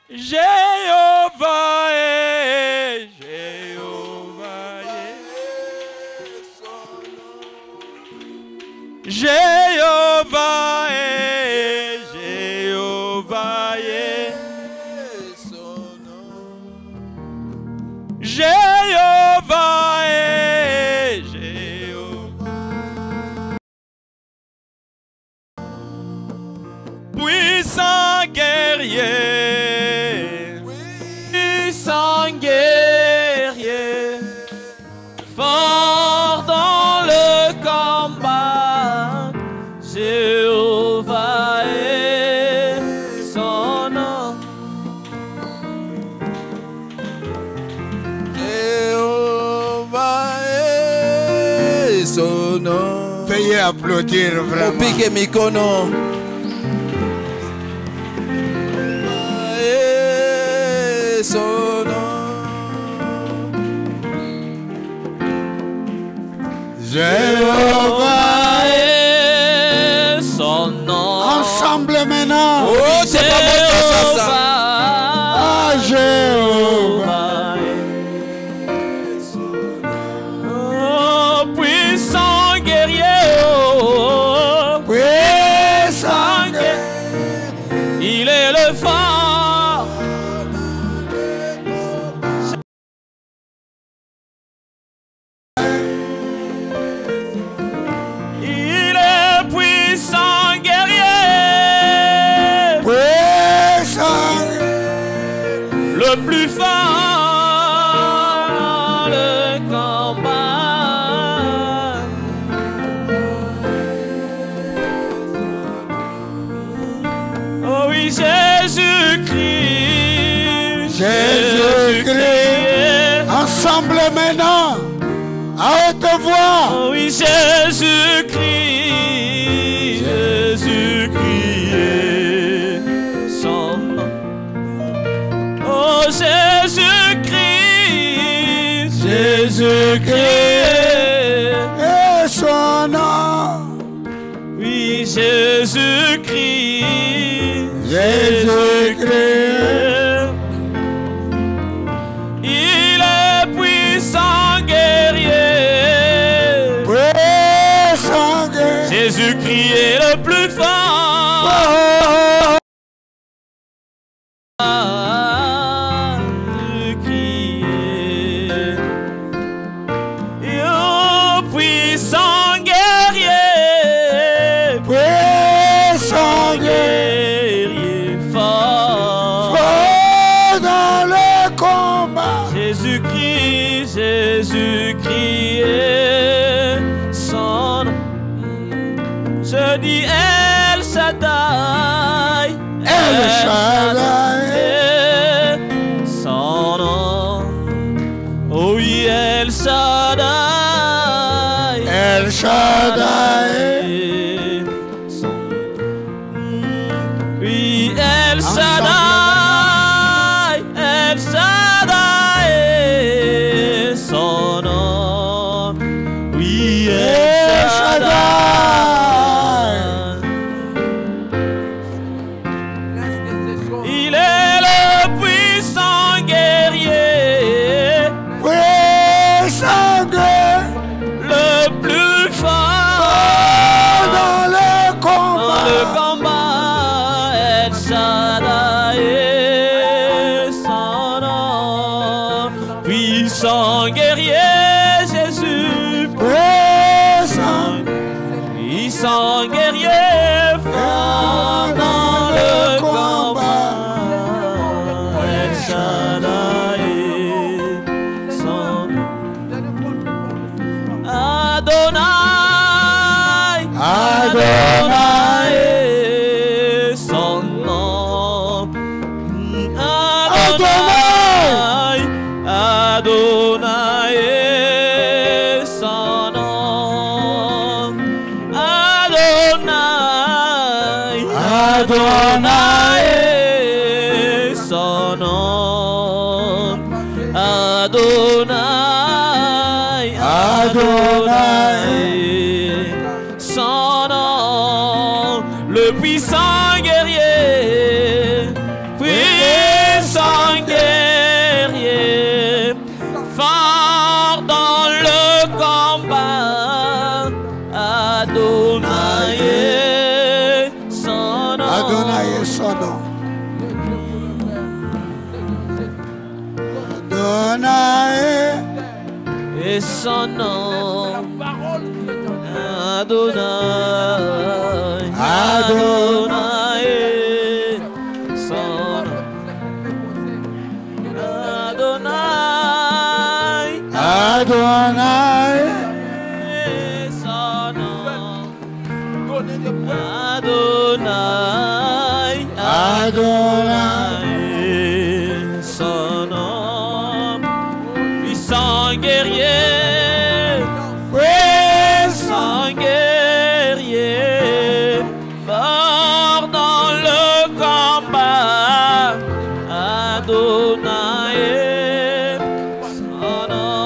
Jéhovah est, Jéhovah est son nom. Jéhovah est, Jéhovah est son nom. Jéhovah est, puissant guerrier, puissant guerrier, fort dans le combat, Jéhovah est son nom. Jéhovah est son nom. Veuillez applaudir vraiment. Upige mikono. Son nom. Jéhovah est son nom. Ensemble maintenant. Oh, c'est pas bon ça. Ah, Jéhovah. Oh, puissant guerrier. Oh, puissant guerrier. Il est le phare. Le plus fort dans le combat. Oh oui, Jésus-Christ. Jésus-Christ. Ensemble maintenant, à haute voix. Oh oui, Jésus-Christ. Jésus-Christ est son nom. Oh Jésus-Christ, Jésus-Christ et son nom. Oui, Jésus-Christ, Jésus-Christ. Il est puissant guerrier. Puissant guerrier. Jésus-Christ est le plus fort. dit El Shaddai. El Shaddai. Son nom. Oh oui, El Shaddai. El Shaddai. Oui, El Shaddai. El Shaddai. Son nom. Oui, El Shaddai. Il est le puissant guerrier. Puissant guerrier. Le plus fort dans le combat. Dans le combat, El Shaddai est son nom. Puissant guerrier, Jésus. Puissant guerrier, fort dans le combat. El Shaddai est son nom. Adonai, Adonai est son nom. Adonai, Adonai est son nom. Adonai, Adonai est son nom. Adonai, Adonai son nom, le puissant guerrier, puissant guerrier, fort dans le combat. Adonai son nom. Adonai son nom. Adonai et son nom. Adonai, Adonai, son nom. Adonai, Adonai, son nom. Adonai, Adonai, son nom. Puissant guerrier. Guerrier, fort dans le combat. Adonai son nom.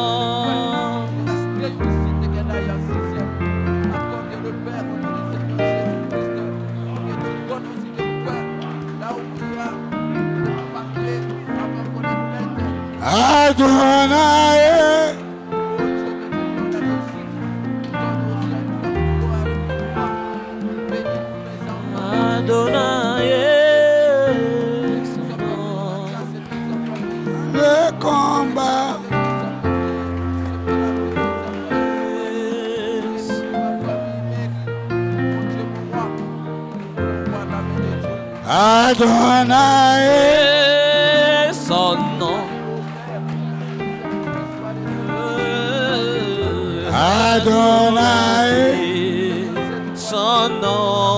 Adonai. Adonai son nom. Le combat. Adonai son nom. Adonai son nom.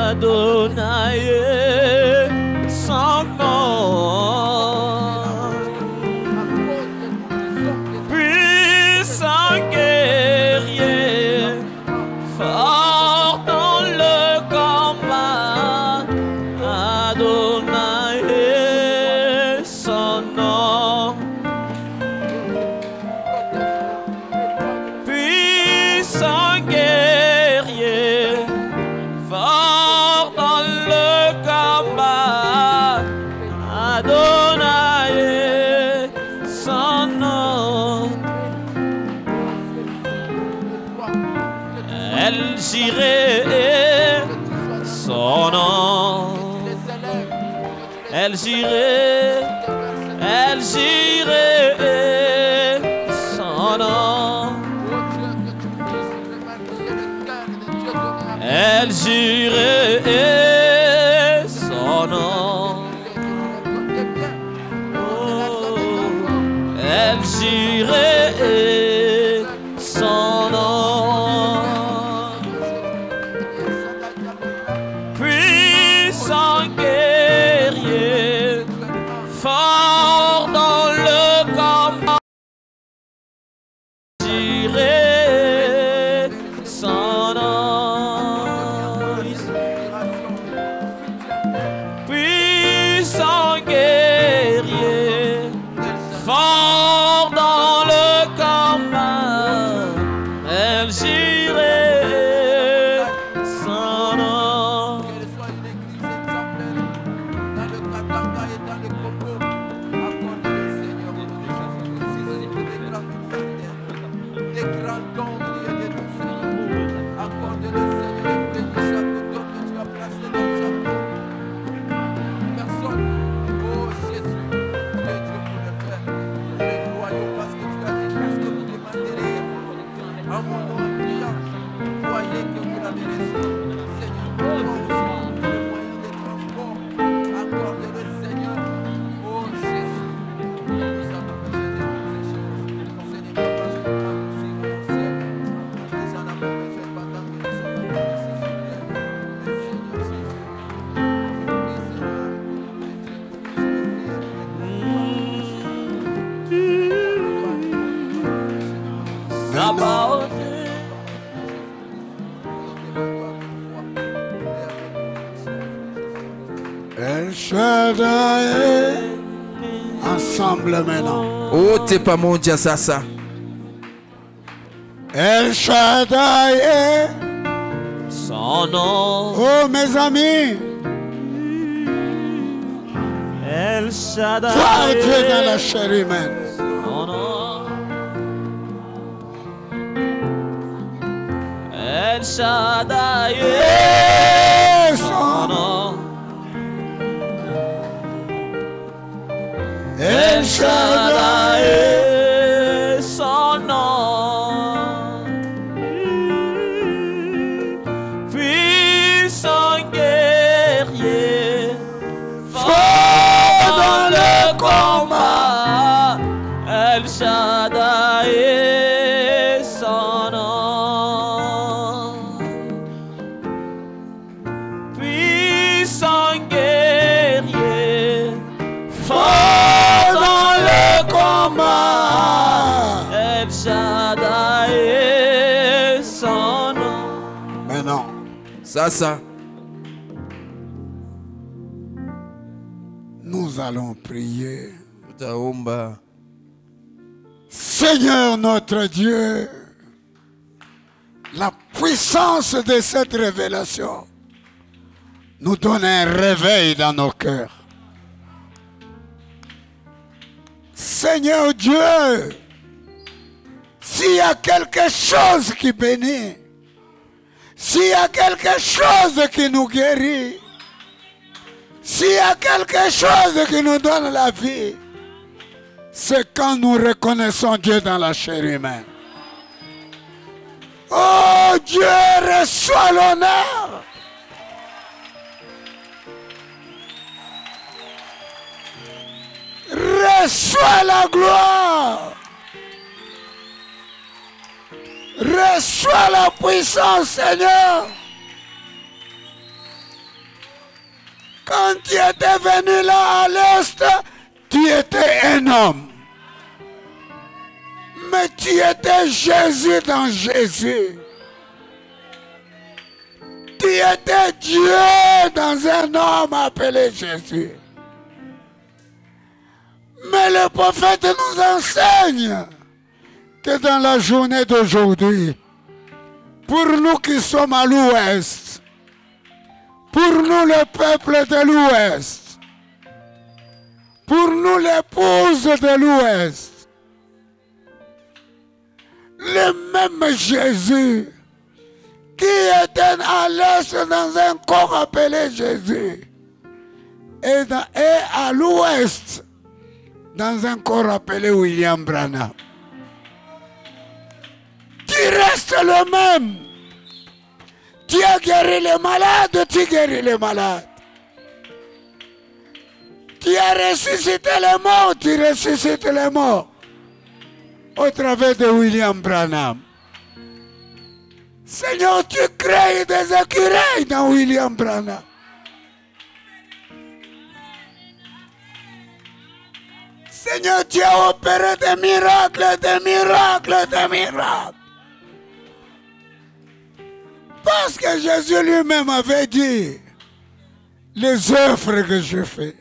Adonai son nom. Puissant guerrier, fort dans le combat. Adonai son nom. Puissant guerrier, fort dans le combat. Adonai son nom. El Jireh son nom. El Jireh, El Jireh son nom. El Jireh El Shaddai. Ensemble maintenant. Oh, t'es pas mon Dieu, ça. El Shaddai. Son nom. Oh, mes amis. El Shaddai. Voir Dieu dans la chair humaine. Son nom. El Shaddai. Son nom. El Shaddai. Son nom. Puissant guerrier. Fort dans le combat. El Shaddai. Son nom. Puissant guerrier. Fort dans le combat. El Shaddai. Son nom. Maintenant, Ça. nous allons prier. Utaomba. Seigneur notre Dieu, la puissance de cette révélation nous donne un réveil dans nos cœurs. Seigneur Dieu, s'il y a quelque chose qui bénit, s'il y a quelque chose qui nous guérit, s'il y a quelque chose qui nous donne la vie, c'est quand nous reconnaissons Dieu dans la chair humaine. Oh Dieu, reçois l'honneur. Reçois la gloire. Reçois la puissance, Seigneur. Quand tu étais venu là à l'Est, tu étais un homme. Mais tu étais Jésus dans Jésus. Tu étais Dieu dans un homme appelé Jésus. Mais le prophète nous enseigne que dans la journée d'aujourd'hui, pour nous qui sommes à l'Ouest, pour nous le peuple de l'Ouest, pour nous l'épouse de l'Ouest, le même Jésus qui était à l'Est dans un corps appelé Jésus et à l'Ouest dans un corps appelé William Branham. Tu restes le même. Tu as guéri les malades, tu guéris les malades. Tu as ressuscité les morts, tu ressuscites les morts. Au travers de William Branham. Seigneur, tu crées des écureuils dans William Branham. Seigneur, tu as opéré des miracles, des miracles, des miracles. Parce que Jésus lui-même avait dit, les œuvres que je fais,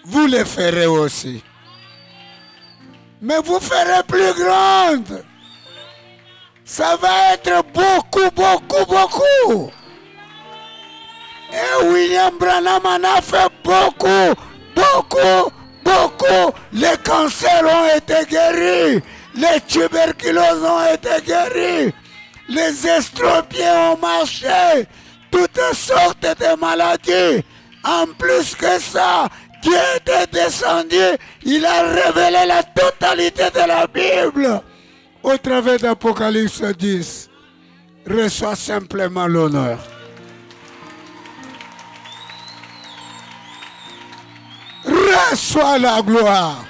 vous les ferez aussi. Mais vous ferez plus grandes. Ça va être beaucoup, beaucoup, beaucoup. Et William Branham en a fait beaucoup, beaucoup, beaucoup. Les cancers ont été guéris. Les tuberculoses ont été guéris. Les estropiés ont marché. Toutes sortes de maladies. En plus que ça, Dieu est descendu. Il a révélé la totalité de la Bible. Au travers d'Apocalypse 10, reçois simplement l'honneur. Reçois la gloire.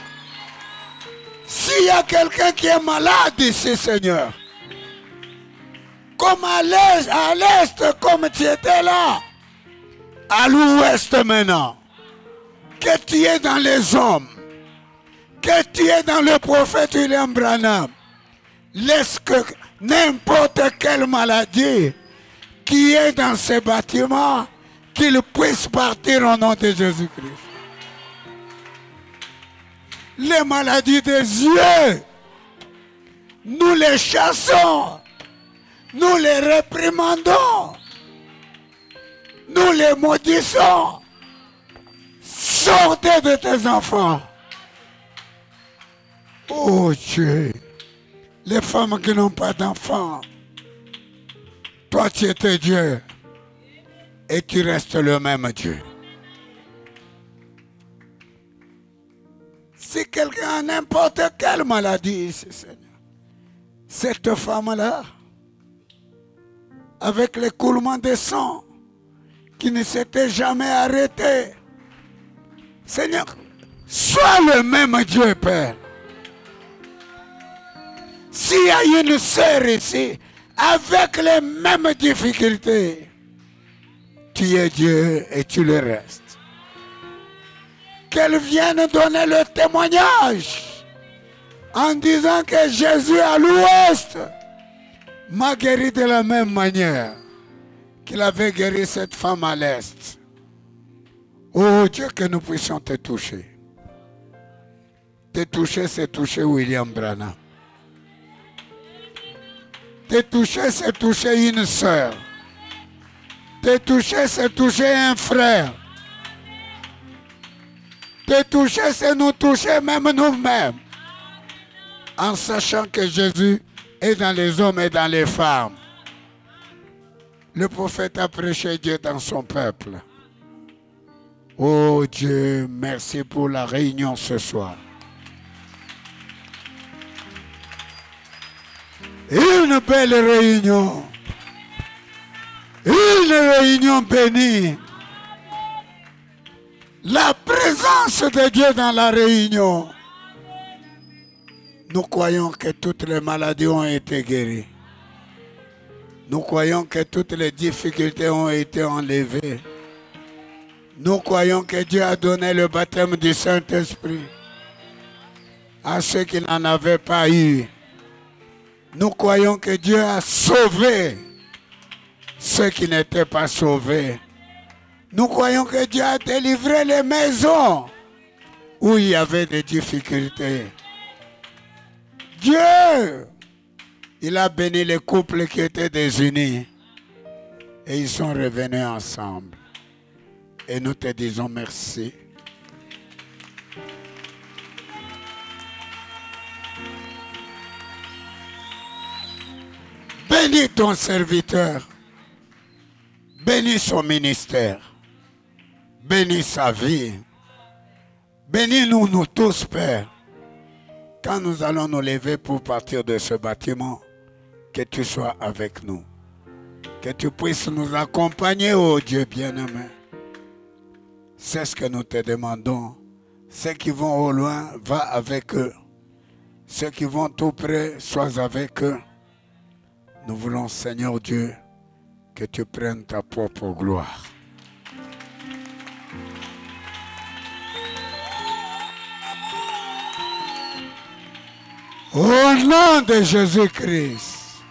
S'il y a quelqu'un qui est malade ici, Seigneur, comme à l'Est, comme tu étais là, à l'Ouest maintenant, que tu es dans les hommes, que tu es dans le prophète William Branham, laisse que n'importe quelle maladie qui est dans ces bâtiments, qu'ils puissent partir au nom de Jésus-Christ. Les maladies des yeux, nous les chassons, nous les réprimandons, nous les maudissons. Sortez de tes enfants. Oh Dieu, les femmes qui n'ont pas d'enfants, toi tu étais Dieu et tu restes le même Dieu. Si quelqu'un a n'importe quelle maladie ici, Seigneur, cette femme-là, avec l'écoulement de sang, qui ne s'était jamais arrêté, Seigneur, sois le même Dieu, Père. S'il y a une sœur ici, avec les mêmes difficultés, tu es Dieu et tu le restes. Qu'elle vienne donner le témoignage en disant que Jésus à l'ouest m'a guéri de la même manière qu'il avait guéri cette femme à l'est. Oh Dieu, que nous puissions te toucher. Te toucher, c'est toucher William Branham. Te toucher, c'est toucher une sœur. Te toucher, c'est toucher un frère. Te toucher, c'est nous toucher même nous-mêmes. En sachant que Jésus est dans les hommes et dans les femmes. Le prophète a prêché Dieu dans son peuple. Oh Dieu, merci pour la réunion ce soir. Une belle réunion. Une réunion bénie. La présence de Dieu dans la réunion. Nous croyons que toutes les maladies ont été guéries. Nous croyons que toutes les difficultés ont été enlevées. Nous croyons que Dieu a donné le baptême du Saint-Esprit à ceux qui n'en avaient pas eu. Nous croyons que Dieu a sauvé ceux qui n'étaient pas sauvés. Nous croyons que Dieu a délivré les maisons où il y avait des difficultés. Dieu, il a béni les couples qui étaient désunis et ils sont revenus ensemble. Et nous te disons merci. Bénis ton serviteur. Bénis son ministère. Bénis sa vie. Bénis-nous, nous tous, Père. Quand nous allons nous lever pour partir de ce bâtiment, que tu sois avec nous. Que tu puisses nous accompagner, ô Dieu bien-aimé. C'est ce que nous te demandons. Ceux qui vont au loin, va avec eux. Ceux qui vont tout près, sois avec eux. Nous voulons, Seigneur Dieu, que tu prennes ta propre gloire. Au nom de Jésus-Christ,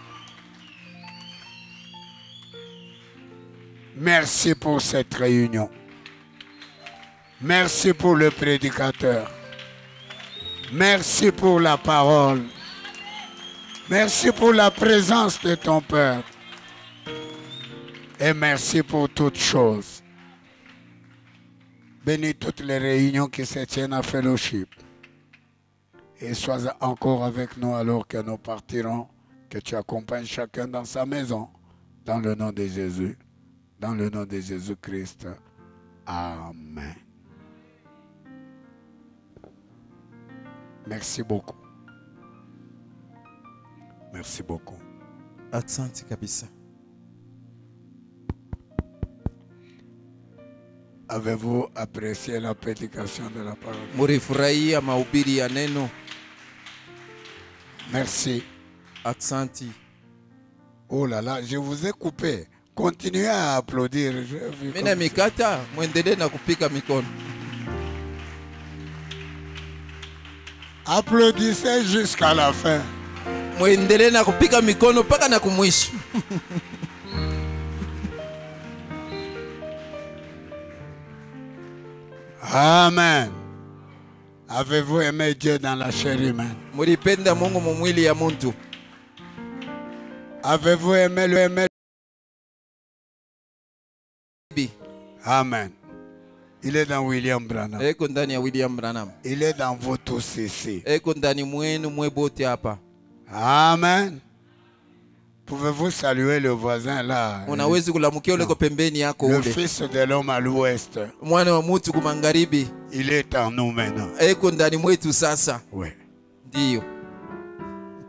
merci pour cette réunion. Merci pour le prédicateur. Merci pour la parole. Merci pour la présence de ton peuple. Et merci pour toutes choses. Bénis toutes les réunions qui se tiennent à Fellowship. Et sois encore avec nous alors que nous partirons. Que tu accompagnes chacun dans sa maison. Dans le nom de Jésus. Dans le nom de Jésus-Christ. Amen. Merci beaucoup. Merci beaucoup. Asante kabisa. Avez-vous apprécié la prédication de la parole? Murifurahia mahubiri ya neno. Merci. Asante. Oh là là, je vous ai coupé. Continuez à applaudir. Mina mikata, muendelee na kupika mikono. Applaudissez jusqu'à la fin. Muendelee na kupika mikono mpaka na kumwisho. Amen. Avez-vous aimé Dieu dans la chair humaine? mulipenda Mungu mu mwili ya muntu? Avez-vous aimé le Amen. Il est dans William Branham. Eko ndani ya William Branham. Il est dans votre CC. Eko ndani mwenu mwebote hapa. Amen. Pouvez-vous saluer le voisin là? Unawezi kulamukia ule pembeni yako Le ule. fils de l'homme à l'ouest. Mwana wa mutu kumangaribi. Il est en nous maintenant. Eko ndani mwetu sasa. Oui. Ndio.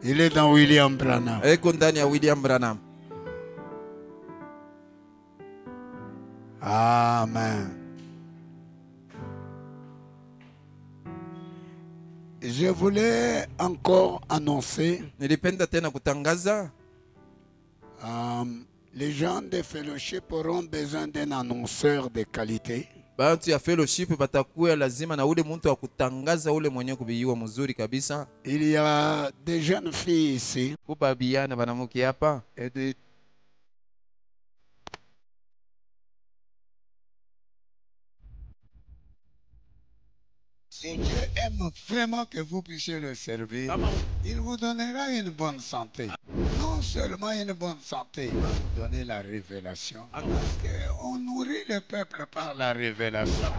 Il est dans William Branham. Eko ndani ya William Branham. Amen. Je voulais encore annoncer Nilipenda tena kutangaza les gens de fellowship auront besoin d'un annonceur de qualité. bantu ya fellowship batakuwa lazima na ule muntu wa kutangaza ule mwenye kubiyiwa mzuri kabisa. Il y a des jeunes filles ici Kupa biana banamuki hapa et des si Dieu aime vraiment que vous puissiez le servir, il vous donnera une bonne santé. Non seulement une bonne santé, il va vous donner la révélation. Parce qu'on nourrit le peuple par la révélation.